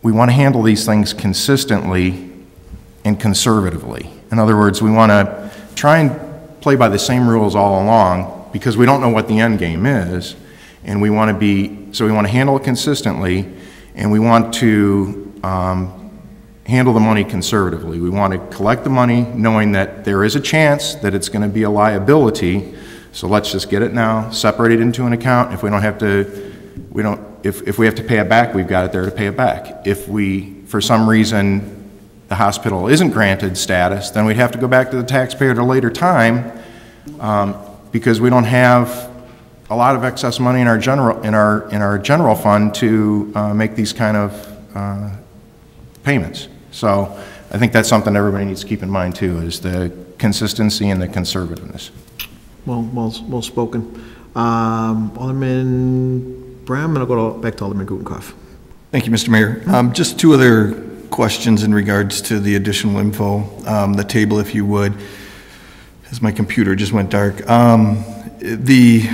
we want to handle these things consistently and conservatively. In other words, we want to try and play by the same rules all along because we don't know what the end game is, and we want to handle it consistently, and we want to handle the money conservatively. We want to collect the money knowing that there is a chance that it's going to be a liability, so let's just get it now, separate it into an account. If we don't have to, if we have to pay it back, we've got it there to pay it back. If we, for some reason, the hospital isn't granted status, then we'd have to go back to the taxpayer at a later time because we don't have a lot of excess money in our general fund to make these kind of payments. So I think that's something everybody needs to keep in mind too, is the consistency and the conservativeness. Well spoken. Alderman Bram, and I'll go back to Alderman Gutenkopf. Thank you, Mr. Mayor. Just two other questions in regards to the additional info, the table, if you would, as my computer just went dark. The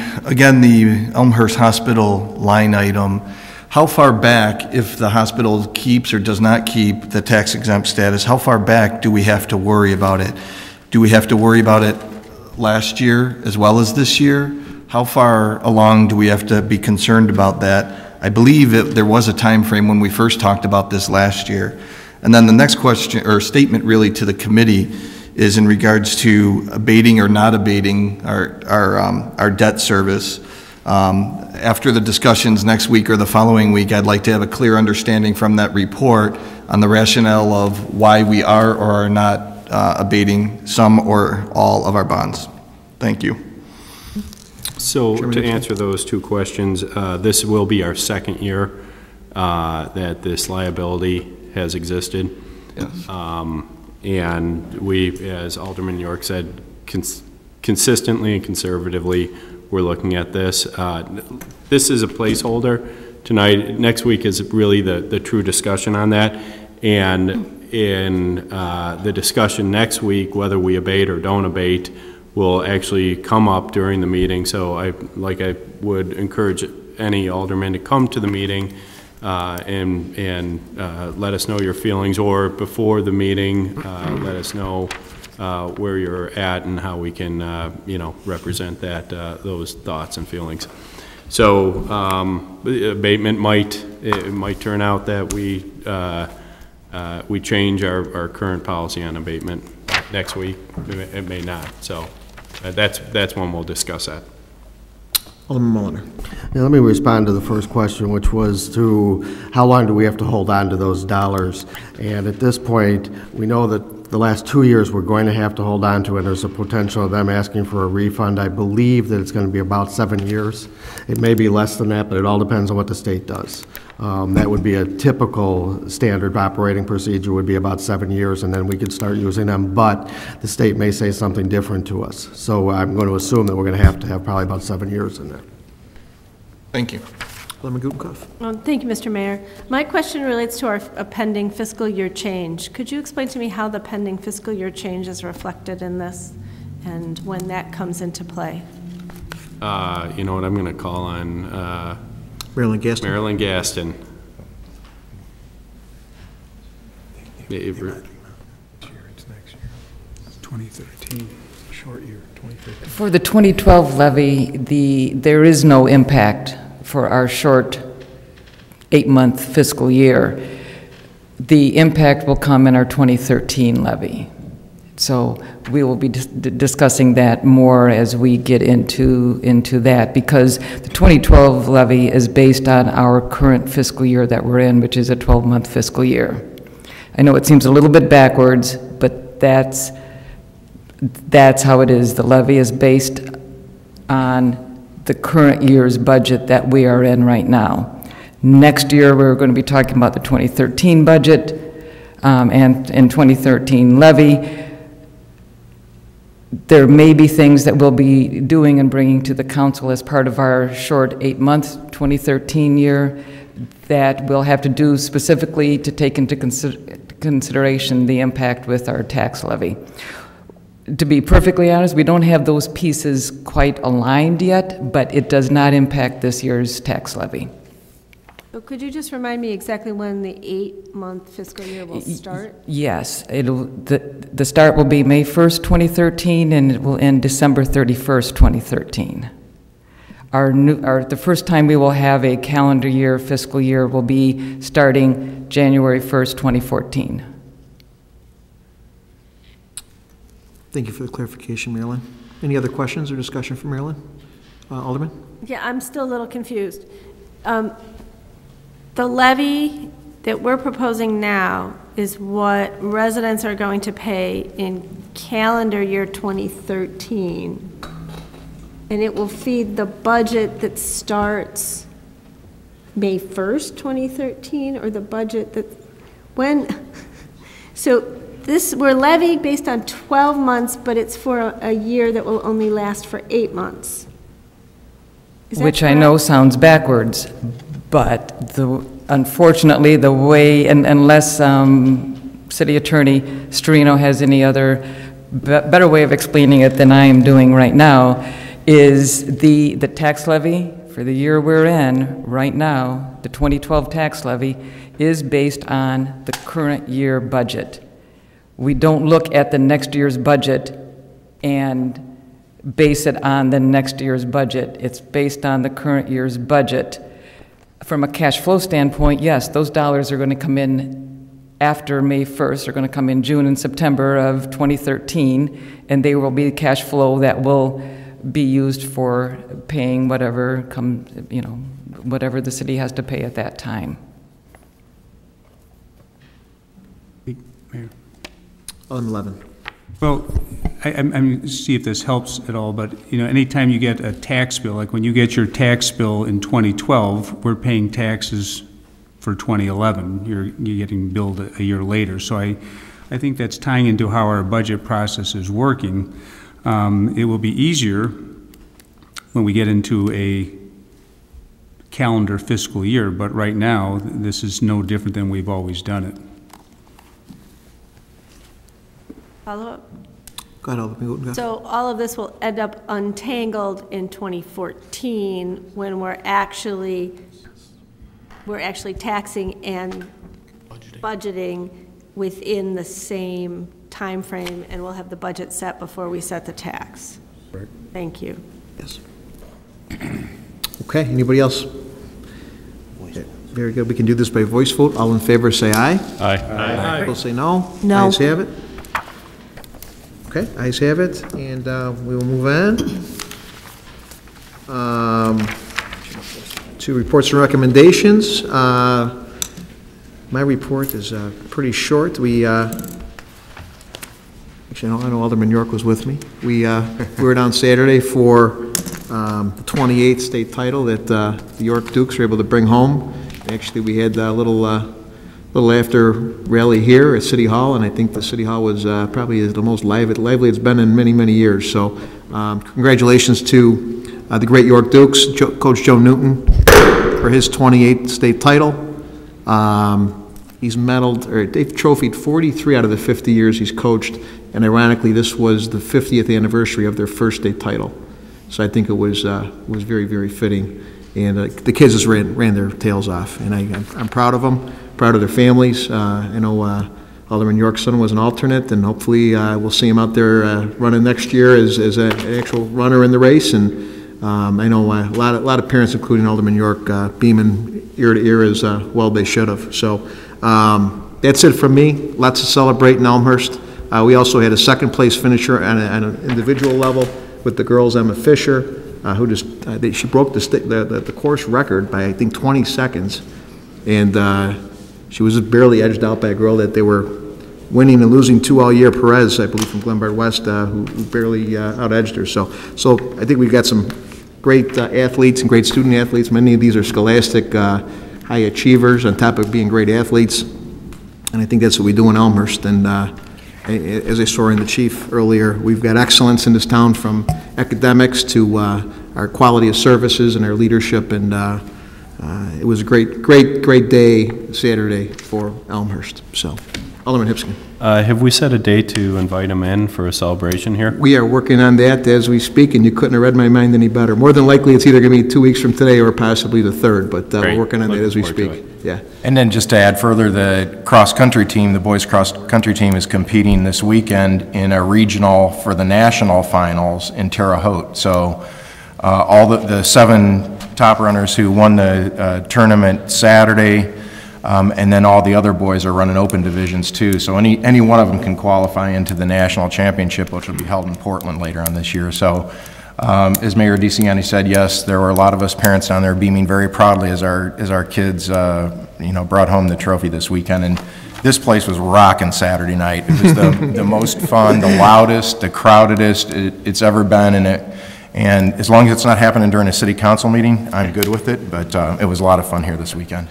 Elmhurst Hospital line item, how far back, if the hospital keeps or does not keep the tax exempt status, how far back do we have to worry about it? Do we have to worry about it last year as well as this year? How far along do we have to be concerned about that? I believe there was a time frame when we first talked about this last year. And then the next question or statement really to the committee is in regards to abating or not abating our debt service. After the discussions next week or the following week, I'd like to have a clear understanding from that report on the rationale of why we are or are not abating some or all of our bonds. Thank you. So to answer those two questions, this will be our second year that this liability has existed. Yes. And we, as Alderman York said, consistently and conservatively, we're looking at this. This is a placeholder tonight. Next week is really the true discussion on that. And in the discussion next week, whether we abate or don't abate, will actually come up during the meeting. So I would encourage any alderman to come to the meeting and let us know your feelings, or before the meeting, let us know where you're at and how we can, represent those thoughts and feelings. So abatement might turn out that we change our current policy on abatement next week. It may not. So that's when we'll discuss that. Alderman Mulliner. Yeah, let me respond to the first question, which was to how long do we have to hold on to those dollars? And at this point, we know that the last 2 years we're going to have to hold on to it. There's a potential of them asking for a refund. I believe that it's going to be about 7 years. It may be less than that, but it all depends on what the state does. That would be a typical standard operating procedure, would be about 7 years, and then we could start using them, but the state may say something different to us. So I'm going to assume that we're going to have probably about 7 years in there. Thank you. Alderman Gutenkopf. Well, thank you, Mr. Mayor. My question relates to our pending fiscal year change. Could you explain to me how the pending fiscal year change is reflected in this and when that comes into play? You know what, I'm going to call on Marilyn Gaston. Marilyn Gaston. It's next year. 2013, short year, 2013. For the 2012 levy, there is no impact for our short 8-month fiscal year. The impact will come in our 2013 levy. So we will be discussing that more as we get into that, because the 2012 levy is based on our current fiscal year that we're in, which is a 12-month fiscal year. I know it seems a little bit backwards, but that's how it is. The levy is based on the current year's budget that we are in right now. Next year, we're going to be talking about the 2013 budget and 2013 levy. There may be things that we'll be doing and bringing to the council as part of our short 8-month 2013 year that we'll have to do specifically to take into consideration the impact with our tax levy. To be perfectly honest, we don't have those pieces quite aligned yet, but it does not impact this year's tax levy. So could you just remind me exactly when the 8-month fiscal year will start? Yes, the start will be May 1st, 2013, and it will end December 31st, 2013. The first time we will have a calendar year, fiscal year, will be starting January 1st, 2014. Thank you for the clarification, Marilyn. Any other questions or discussion from Marilyn? Alderman? Yeah, I'm still a little confused. The levy that we're proposing now is what residents are going to pay in calendar year 2013. And it will feed the budget that starts May 1st, 2013, or the budget that, when, so we're levied based on 12 months, but it's for a year that will only last for 8 months. Which I know sounds backwards, but unfortunately the way, unless City Attorney Storino has any other better way of explaining it than I am doing right now, is the tax levy for the year we're in right now, the 2012 tax levy, is based on the current year budget. We don't look at the next year's budget and base it on the next year's budget. It's based on the current year's budget. From a cash flow standpoint, yes, those dollars are going to come in after May 1st. They're going to come in June and September of 2013, and they will be cash flow that will be used for paying whatever whatever the city has to pay at that time. Mayor. On 11. Well, I'm see if this helps at all, but anytime you get a tax bill, like when you get your tax bill in 2012, we're paying taxes for 2011. You're getting billed a year later. So I think that's tying into how our budget process is working. It will be easier when we get into a calendar fiscal year, but right now this is no different than we've always done it. Follow up? Go ahead, Alderman. So all of this will end up untangled in 2014 when we're actually taxing and budgeting within the same time frame, and we'll have the budget set before we set the tax. Right. Thank you. Yes. Okay, anybody else? Okay, very good. We can do this by voice vote. All in favor say aye. Aye. Aye. Opposed say no. No. Ayes have it. Okay, ayes have it, and we will move on to reports and recommendations. My report is pretty short. Actually, I know Alderman York was with me. We were down Saturday for the 28th state title that the York Dukes were able to bring home. Actually, we had a little after rally here at City Hall, and I think the City Hall was probably the most lively it's been in many, many years. So congratulations to the great York Dukes, Coach Joe Newton, for his 28th state title. He's medaled, or they've trophied 43 out of the 50 years he's coached, and ironically this was the 50th anniversary of their first state title. So I think it was very, very fitting. And the kids just ran their tails off, and I'm proud of them. Proud of their families. I know Alderman York's son was an alternate, and hopefully we'll see him out there running next year as an actual runner in the race. And I know a lot of parents, including Alderman York, beaming ear to ear as well they should have. So that's it from me. Lots to celebrate in Elmhurst. We also had a second-place finisher on an individual level with the girls, Emma Fisher, who just, she broke the course record by, I think, 20 seconds. And she was just barely edged out by a girl that they were winning and losing to all year, Perez, I believe, from Glenbard West, who barely out-edged her. So I think we've got some great athletes and great student athletes. Many of these are scholastic high achievers on top of being great athletes. And I think that's what we do in Elmhurst. And as I saw in the chief earlier, we've got excellence in this town, from academics to our quality of services and our leadership. And it was a great day Saturday for Elmhurst. So, Alderman Hipskin. Have we set a date to invite him in for a celebration here? We are working on that as we speak, and you couldn't have read my mind any better. More than likely, it's either going to be 2 weeks from today or possibly the 3rd, but we're working on that as we speak. Yeah. And then just to add further, the cross-country team, the boys cross-country team, is competing this weekend in a regional for the national finals in Terre Haute. So all the 7 top runners who won the tournament Saturday, and then all the other boys are running open divisions too. So any one of them can qualify into the national championship, which will be held in Portland later on this year. So as Mayor DeCiani said, yes, there were a lot of us parents down there beaming very proudly as our kids brought home the trophy this weekend. And this place was rocking Saturday night. It was the most fun, the loudest, the crowdedest it's ever been in it. And as long as it's not happening during a city council meeting, I'm good with it. But it was a lot of fun here this weekend.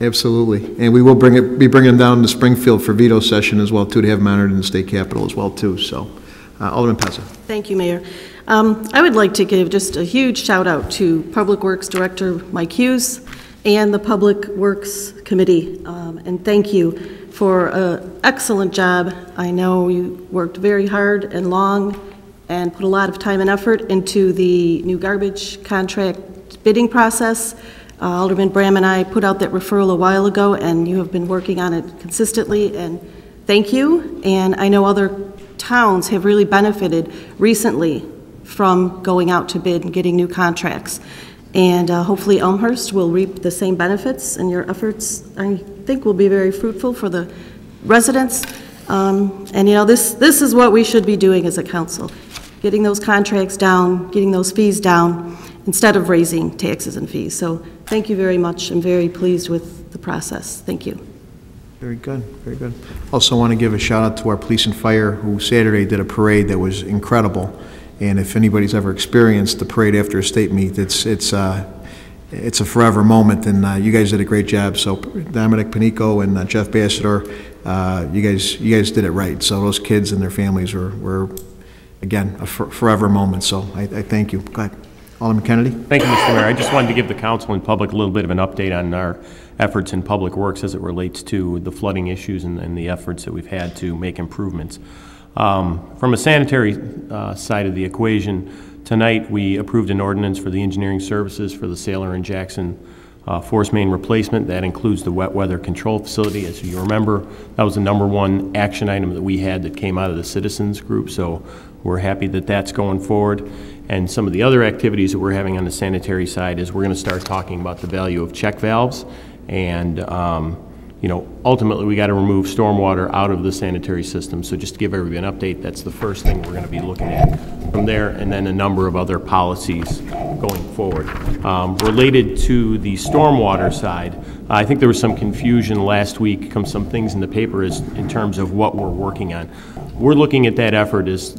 Absolutely. And we will be bringing them down to Springfield for veto session as well, too, to have them honored in the state capitol as well, too. So, Alderman Pezza. Thank you, Mayor. I would like to give just a huge shout out to Public Works Director Mike Hughes and the Public Works Committee. And thank you for an excellent job. I know you worked very hard and long and put a lot of time and effort into the new garbage contract bidding process. Alderman Bram and I put out that referral a while ago, and you have been working on it consistently, and thank you. And I know other towns have really benefited recently from going out to bid and getting new contracts. And hopefully Elmhurst will reap the same benefits, and your efforts, I think, will be very fruitful for the residents. And you know, this is what we should be doing as a council, getting those contracts down, getting those fees down, instead of raising taxes and fees. So thank you very much. I'm very pleased with the process. Thank you. Very good, very good. Also want to give a shout out to our police and fire, who Saturday did a parade that was incredible. And if anybody's ever experienced the parade after a state meet, it's a forever moment, and you guys did a great job. So Dominic Panico and Jeff Bassador, you guys did it right. So those kids and their families were again, a forever moment. So I thank you. Go ahead. Alderman Kennedy. Thank you, Mr. Mayor. I just wanted to give the council and public a little bit of an update on our efforts in public works as it relates to the flooding issues and the efforts that we've had to make improvements. From a sanitary side of the equation, tonight we approved an ordinance for the engineering services for the Sailor and Jackson force main replacement. That includes the wet weather control facility. As you remember, that was the #1 action item that we had that came out of the citizens group, so we're happy that that's going forward. And some of the other activities that we're having on the sanitary side is we're going to start talking about the value of check valves, and you know, ultimately we got to remove stormwater out of the sanitary system. So just to give everybody an update, that's the first thing we're going to be looking at from there, and then a number of other policies going forward. Related to the stormwater side, I think there was some confusion last week, some things in the paper in terms of what we're working on. We're looking at that effort as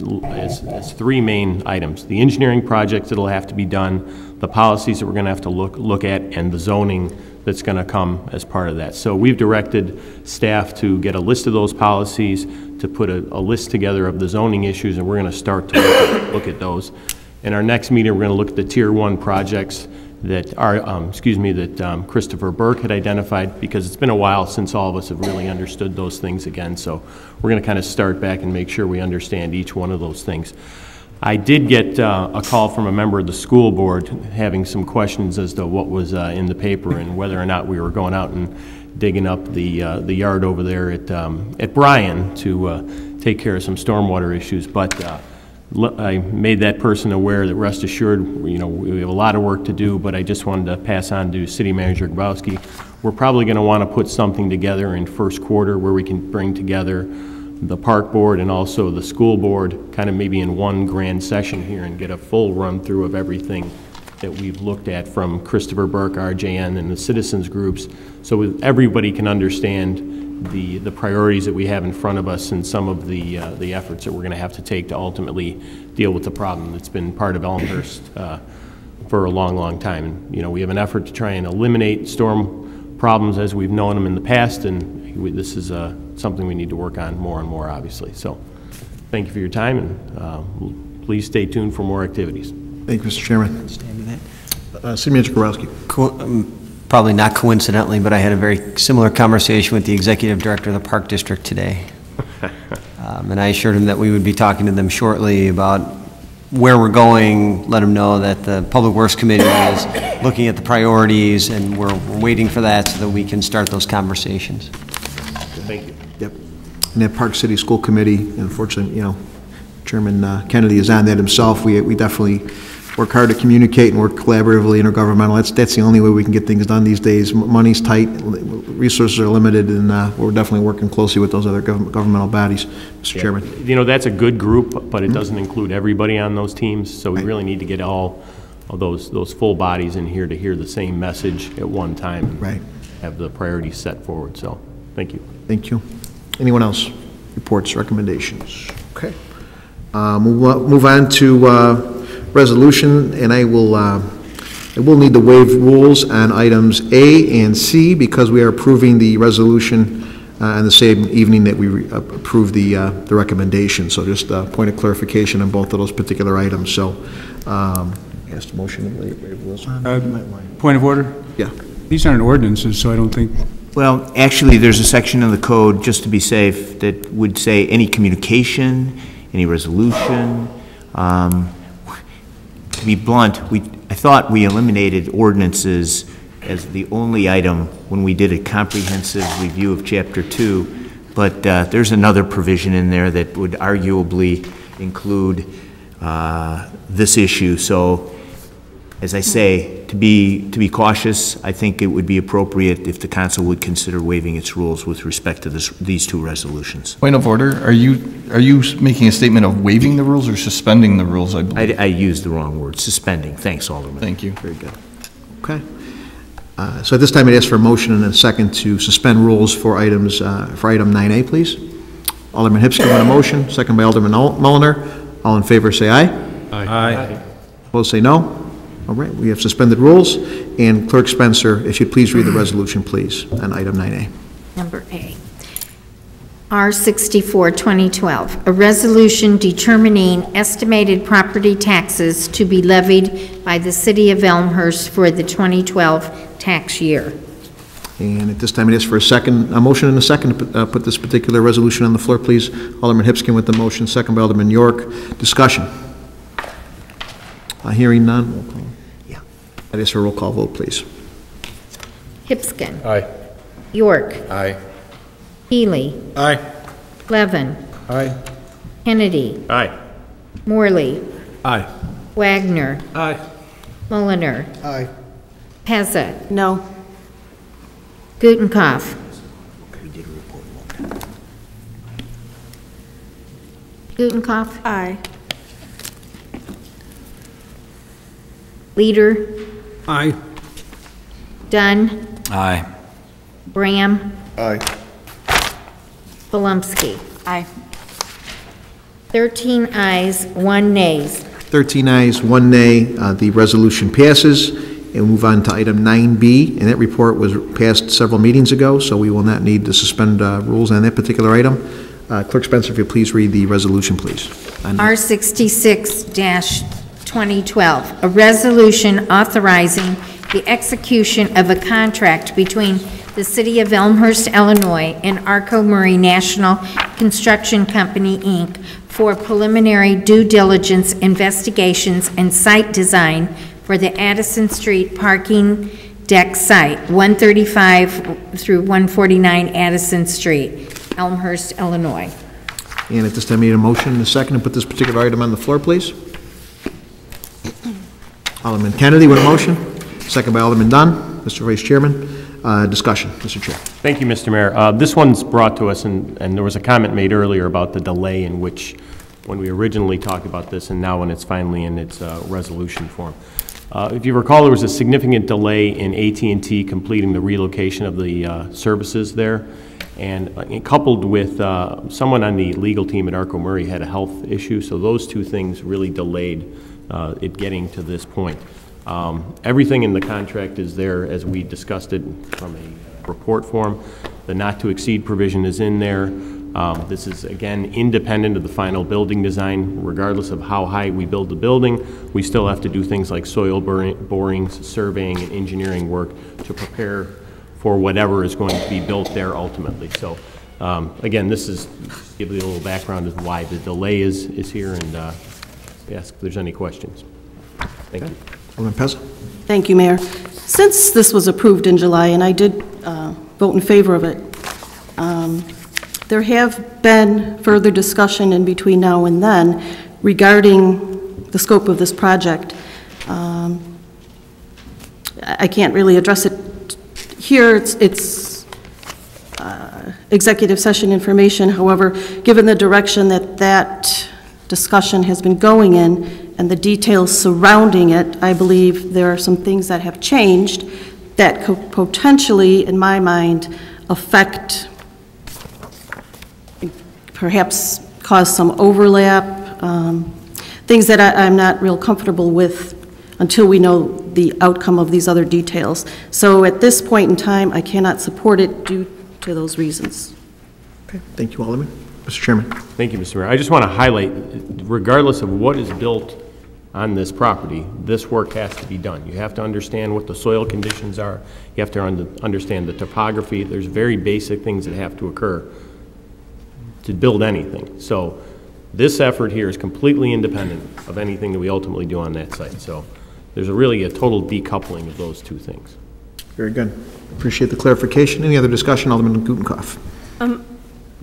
3 main items: the engineering projects that'll have to be done, the policies that we're going to have to look at, and the zoning that's going to come as part of that. So we've directed staff to get a list of those policies, to put a list together of the zoning issues, and we're going to start to look at those. In our next meeting, we're going to look at the Tier 1 projects that Christopher Burke had identified, because it's been a while since all of us have really understood those things again. So we're going to kind of start back and make sure we understand each one of those things. I did get a call from a member of the school board having some questions as to what was in the paper and whether or not we were going out and digging up the yard over there at Bryan to take care of some stormwater issues. But I made that person aware that, rest assured, you know, we have a lot of work to do, but I just wanted to pass on to City Manager Grabowski. We're probably going to want to put something together in first quarter where we can bring together the park board and also the school board kind of maybe in one grand session here and get a full run through of everything that we've looked at from Christopher Burke, RJN, and the citizens groups, so everybody can understand the priorities that we have in front of us and some of the efforts that we're going to have to take to ultimately deal with the problem that's been part of Elmhurst for a long, long time. And, you know, we have an effort to try and eliminate storm problems as we've known them in the past, and this is something we need to work on more and more, obviously. So thank you for your time, and please stay tuned for more activities. Thank you, Mr. Chairman. City Manager Kurowski. Probably not coincidentally, but I had a very similar conversation with the Executive Director of the Park District today. And I assured him that we would be talking to them shortly about where we're going, let them know that the Public Works Committee is looking at the priorities, and we're waiting for that so that we can start those conversations. Thank you. Yep. And that Park City School Committee, unfortunately, you know, Chairman Kennedy is on that himself. We definitely work hard to communicate and work collaboratively, intergovernmental. That's the only way we can get things done these days. Money's tight, resources are limited, and we're definitely working closely with those other governmental bodies, Mr. Chairman. You know, that's a good group, but it doesn't include everybody on those teams, so we really need to get all of those full bodies in here to hear the same message at one time. And right. Have the priorities set forward, so thank you. Thank you. Anyone else? Reports, recommendations? Okay. Move on to resolution, and I will need to waive rules on items A and C because we are approving the resolution on the same evening that we approve the recommendation. So just a point of clarification on both of those particular items. So, asked a motion to waive rules. Point of order? Yeah. These aren't ordinances, so I don't think. Well, actually, there's a section of the code, just to be safe, that would say any communication, any resolution. To be blunt, I thought we eliminated ordinances as the only item when we did a comprehensive review of Chapter 2, but there's another provision in there that would arguably include this issue. So, as I say, to be cautious, I think it would be appropriate if the council would consider waiving its rules with respect to these two resolutions. Point of order, are you making a statement of waiving the rules or suspending the rules? I used the wrong word, suspending. Thanks, Alderman. Thank you. Very good. Okay. So at this time, I'd ask for a motion and a second to suspend rules for items for item 9A, please. Alderman Hipskin on a motion, second by Alderman Mulliner. All in favor, say aye. Aye. Opposed, say no. All right, we have suspended rules. And Clerk Spencer, if you'd please read the resolution, please, on item 9A. Number A. R64, 2012, a resolution determining estimated property taxes to be levied by the City of Elmhurst for the 2012 tax year. And at this time, it is for a motion and a second to put this particular resolution on the floor, please. Alderman Hipskin with the motion, second by Alderman York. Discussion. Hearing none. Roll call. Yeah. That is for a roll call vote, please. Hipskin. Aye. York. Aye. Healy. Aye. Levin. Aye. Kennedy. Aye. Morley. Aye. Wagner. Aye. Mulliner. Aye. Pezza. No. Gutenkopf. Gutenkopf. Aye. Leader. Aye. Dunn. Aye. Bram. Aye. Polumsky. Aye. 13 ayes, 1 nays. 13 ayes, 1 nay. The resolution passes. And we'll move on to item 9B. And that report was passed several meetings ago, so we will not need to suspend rules on that particular item. Clerk Spencer, if you please read the resolution, please. R66-2012, a resolution authorizing the execution of a contract between the City of Elmhurst, Illinois, and Arco Murray National Construction Company, Inc. for preliminary due diligence investigations and site design for the Addison Street parking deck site, 135 through 149 Addison Street, Elmhurst, Illinois. And at this time, I need a motion and a second to put this particular item on the floor, please. Alderman Kennedy with a motion, second by Alderman Dunn. Mr. Vice Chairman, Discussion, Mr. Chair. Thank you, Mr. Mayor. This one's brought to us, and there was a comment made earlier about the delay in which, when we originally talked about this and now when it's finally in its resolution form. If you recall, there was a significant delay in AT&T completing the relocation of the services there, and coupled with someone on the legal team at Arco Murray had a health issue, so those two things really delayed it getting to this point. Everything in the contract is there as we discussed it from a report form. The not-to-exceed provision is in there. This is, again, independent of the final building design. Regardless of how high we build the building, we still have to do things like soil borings, surveying, and engineering work to prepare for whatever is going to be built there ultimately. So, again, this is, give you a little background of why the delay is here, and ask if there's any questions. Thank you. Alderman Pezza. Thank you, Mayor. Since this was approved in July, and I did vote in favor of it, there have been further discussion in between now and then regarding the scope of this project. I can't really address it here. It's executive session information. However, given the direction that discussion has been going in and the details surrounding it, I believe there are some things that have changed that could potentially, in my mind, affect, perhaps cause some overlap, things that I'm not real comfortable with until we know the outcome of these other details. So at this point in time, I cannot support it due to those reasons. Okay, thank you, Alderman. Mr. Chairman. Thank you, Mr. Mayor. I just want to highlight, regardless of what is built on this property, this work has to be done. You have to understand what the soil conditions are. You have to understand the topography. There's very basic things that have to occur to build anything. So this effort here is completely independent of anything that we ultimately do on that site. So there's really a total decoupling of those two things. Very good. Appreciate the clarification. Any other discussion, Alderman Gutenkopf?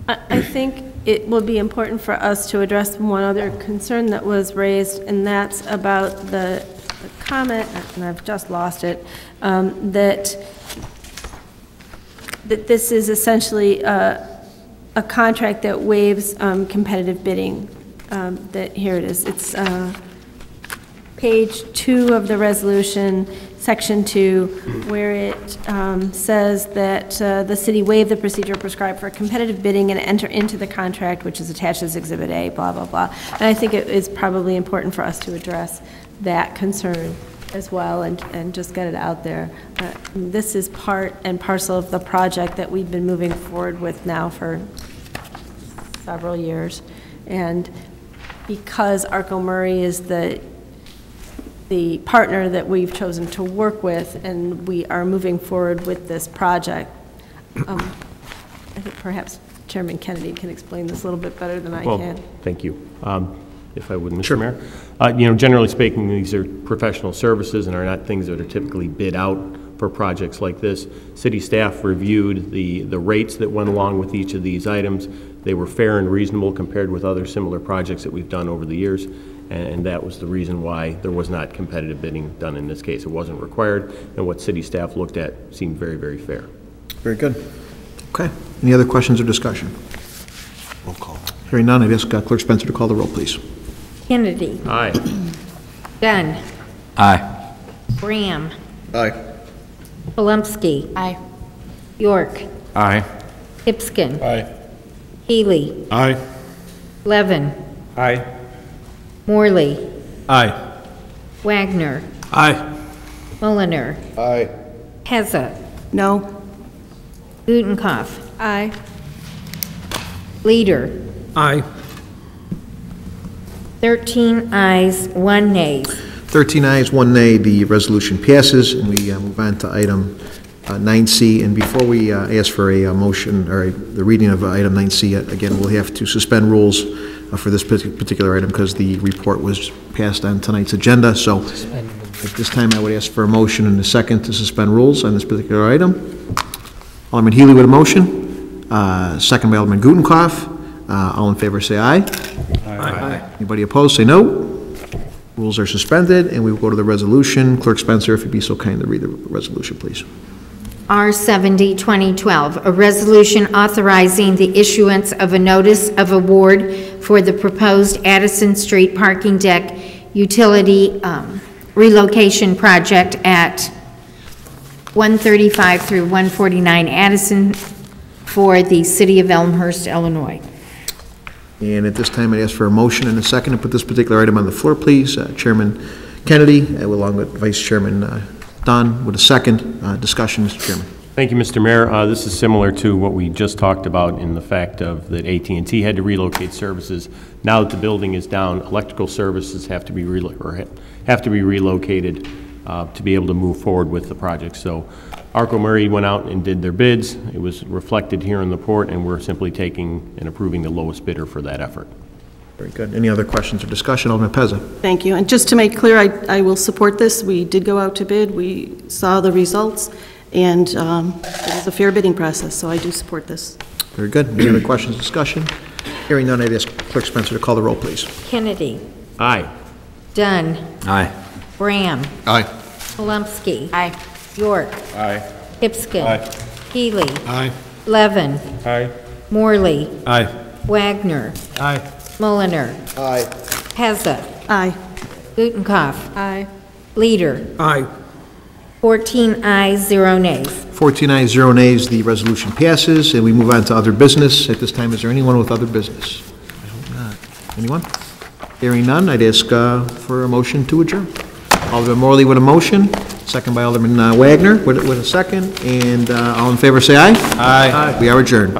I think it will be important for us to address one other concern that was raised, and that's about the comment, and I've just lost it, that this is essentially a contract that waives competitive bidding. That here it is. It's page 2 of the resolution, section 2, where it says that the city waive the procedure prescribed for competitive bidding and enter into the contract, which is attached as Exhibit A, blah, blah, blah. And I think it is probably important for us to address that concern as well and just get it out there. This is part and parcel of the project that we've been moving forward with now for several years. And because Arco Murray is the partner that we've chosen to work with, and we are moving forward with this project. I think perhaps Chairman Kennedy can explain this a little bit better than I can. Thank you. If I would, Mr. Mayor. You know, generally speaking, these are professional services and are not things that are typically bid out for projects like this. City staff reviewed the rates that went along with each of these items. They were fair and reasonable compared with other similar projects that we've done over the years. And that was the reason why there was not competitive bidding done in this case. It wasn't required, and what city staff looked at seemed very, very fair. Very good. Okay. Any other questions or discussion? Roll call. Hearing none, I'd ask Clerk Spencer to call the roll, please. Kennedy. Aye. Dunn. Aye. Graham. Aye. Polumsky. Aye. York. Aye. Hipskin. Aye. Healy. Aye. Levin. Aye. Morley. Aye. Wagner. Aye. Mulliner. Aye. Pezza. No. Gutenkopf. Aye. Leader. Aye. 13 ayes, 1 nay. 13 ayes, 1 nay. The resolution passes, and we move on to item 9C. And before we ask for a motion or the reading of item 9C, again, we'll have to suspend rules for this particular item because the report was passed on tonight's agenda. So at this time, I would ask for a motion and a second to suspend rules on this particular item. Alderman Healy with a motion. Second by Alderman Gutenkopf. All in favor say aye. Aye. Anybody opposed say no. Rules are suspended, and we will go to the resolution. Clerk Spencer, if you'd be so kind to read the resolution, please. R70-2012, a resolution authorizing the issuance of a notice of award for the proposed Addison Street parking deck utility relocation project at 135 through 149 Addison for the city of Elmhurst, Illinois. And at this time, I ask for a motion and a second to put this particular item on the floor, please. Chairman Kennedy, along with Vice Chairman Dunn, with a second discussion, Mr. Chairman. Thank you, Mr. Mayor. This is similar to what we just talked about in the fact of that AT&T had to relocate services. Now that the building is down, electrical services have to be relocated to be able to move forward with the project. So Arco Murray went out and did their bids. It was reflected here in the report, and we're simply taking and approving the lowest bidder for that effort. Very good. Any other questions or discussion? Alderman Pezza. Thank you. And just to make clear, I will support this. We did go out to bid. We saw the results, and it was a fair bidding process, so I do support this. Very good. Any other questions, discussion? Hearing none, I'd ask Clerk Spencer to call the roll, please. Kennedy. Aye. Dunn. Aye. Graham. Aye. Palumski. Aye. York. Aye. Hipskin. Aye. Healy. Aye. Levin. Aye. Morley. Aye. Wagner. Aye. Mulliner. Aye. Pezza. Aye. Gutenkopf. Aye. Leader. Aye. 14 ayes, 0 nays. 14 ayes, 0 nays, the resolution passes, and we move on to other business. At this time, is there anyone with other business? I hope not. Anyone? Hearing none, I'd ask for a motion to adjourn. Alderman Morley with a motion, second by Alderman Wagner with a second, and all in favor say aye. Aye. We are adjourned.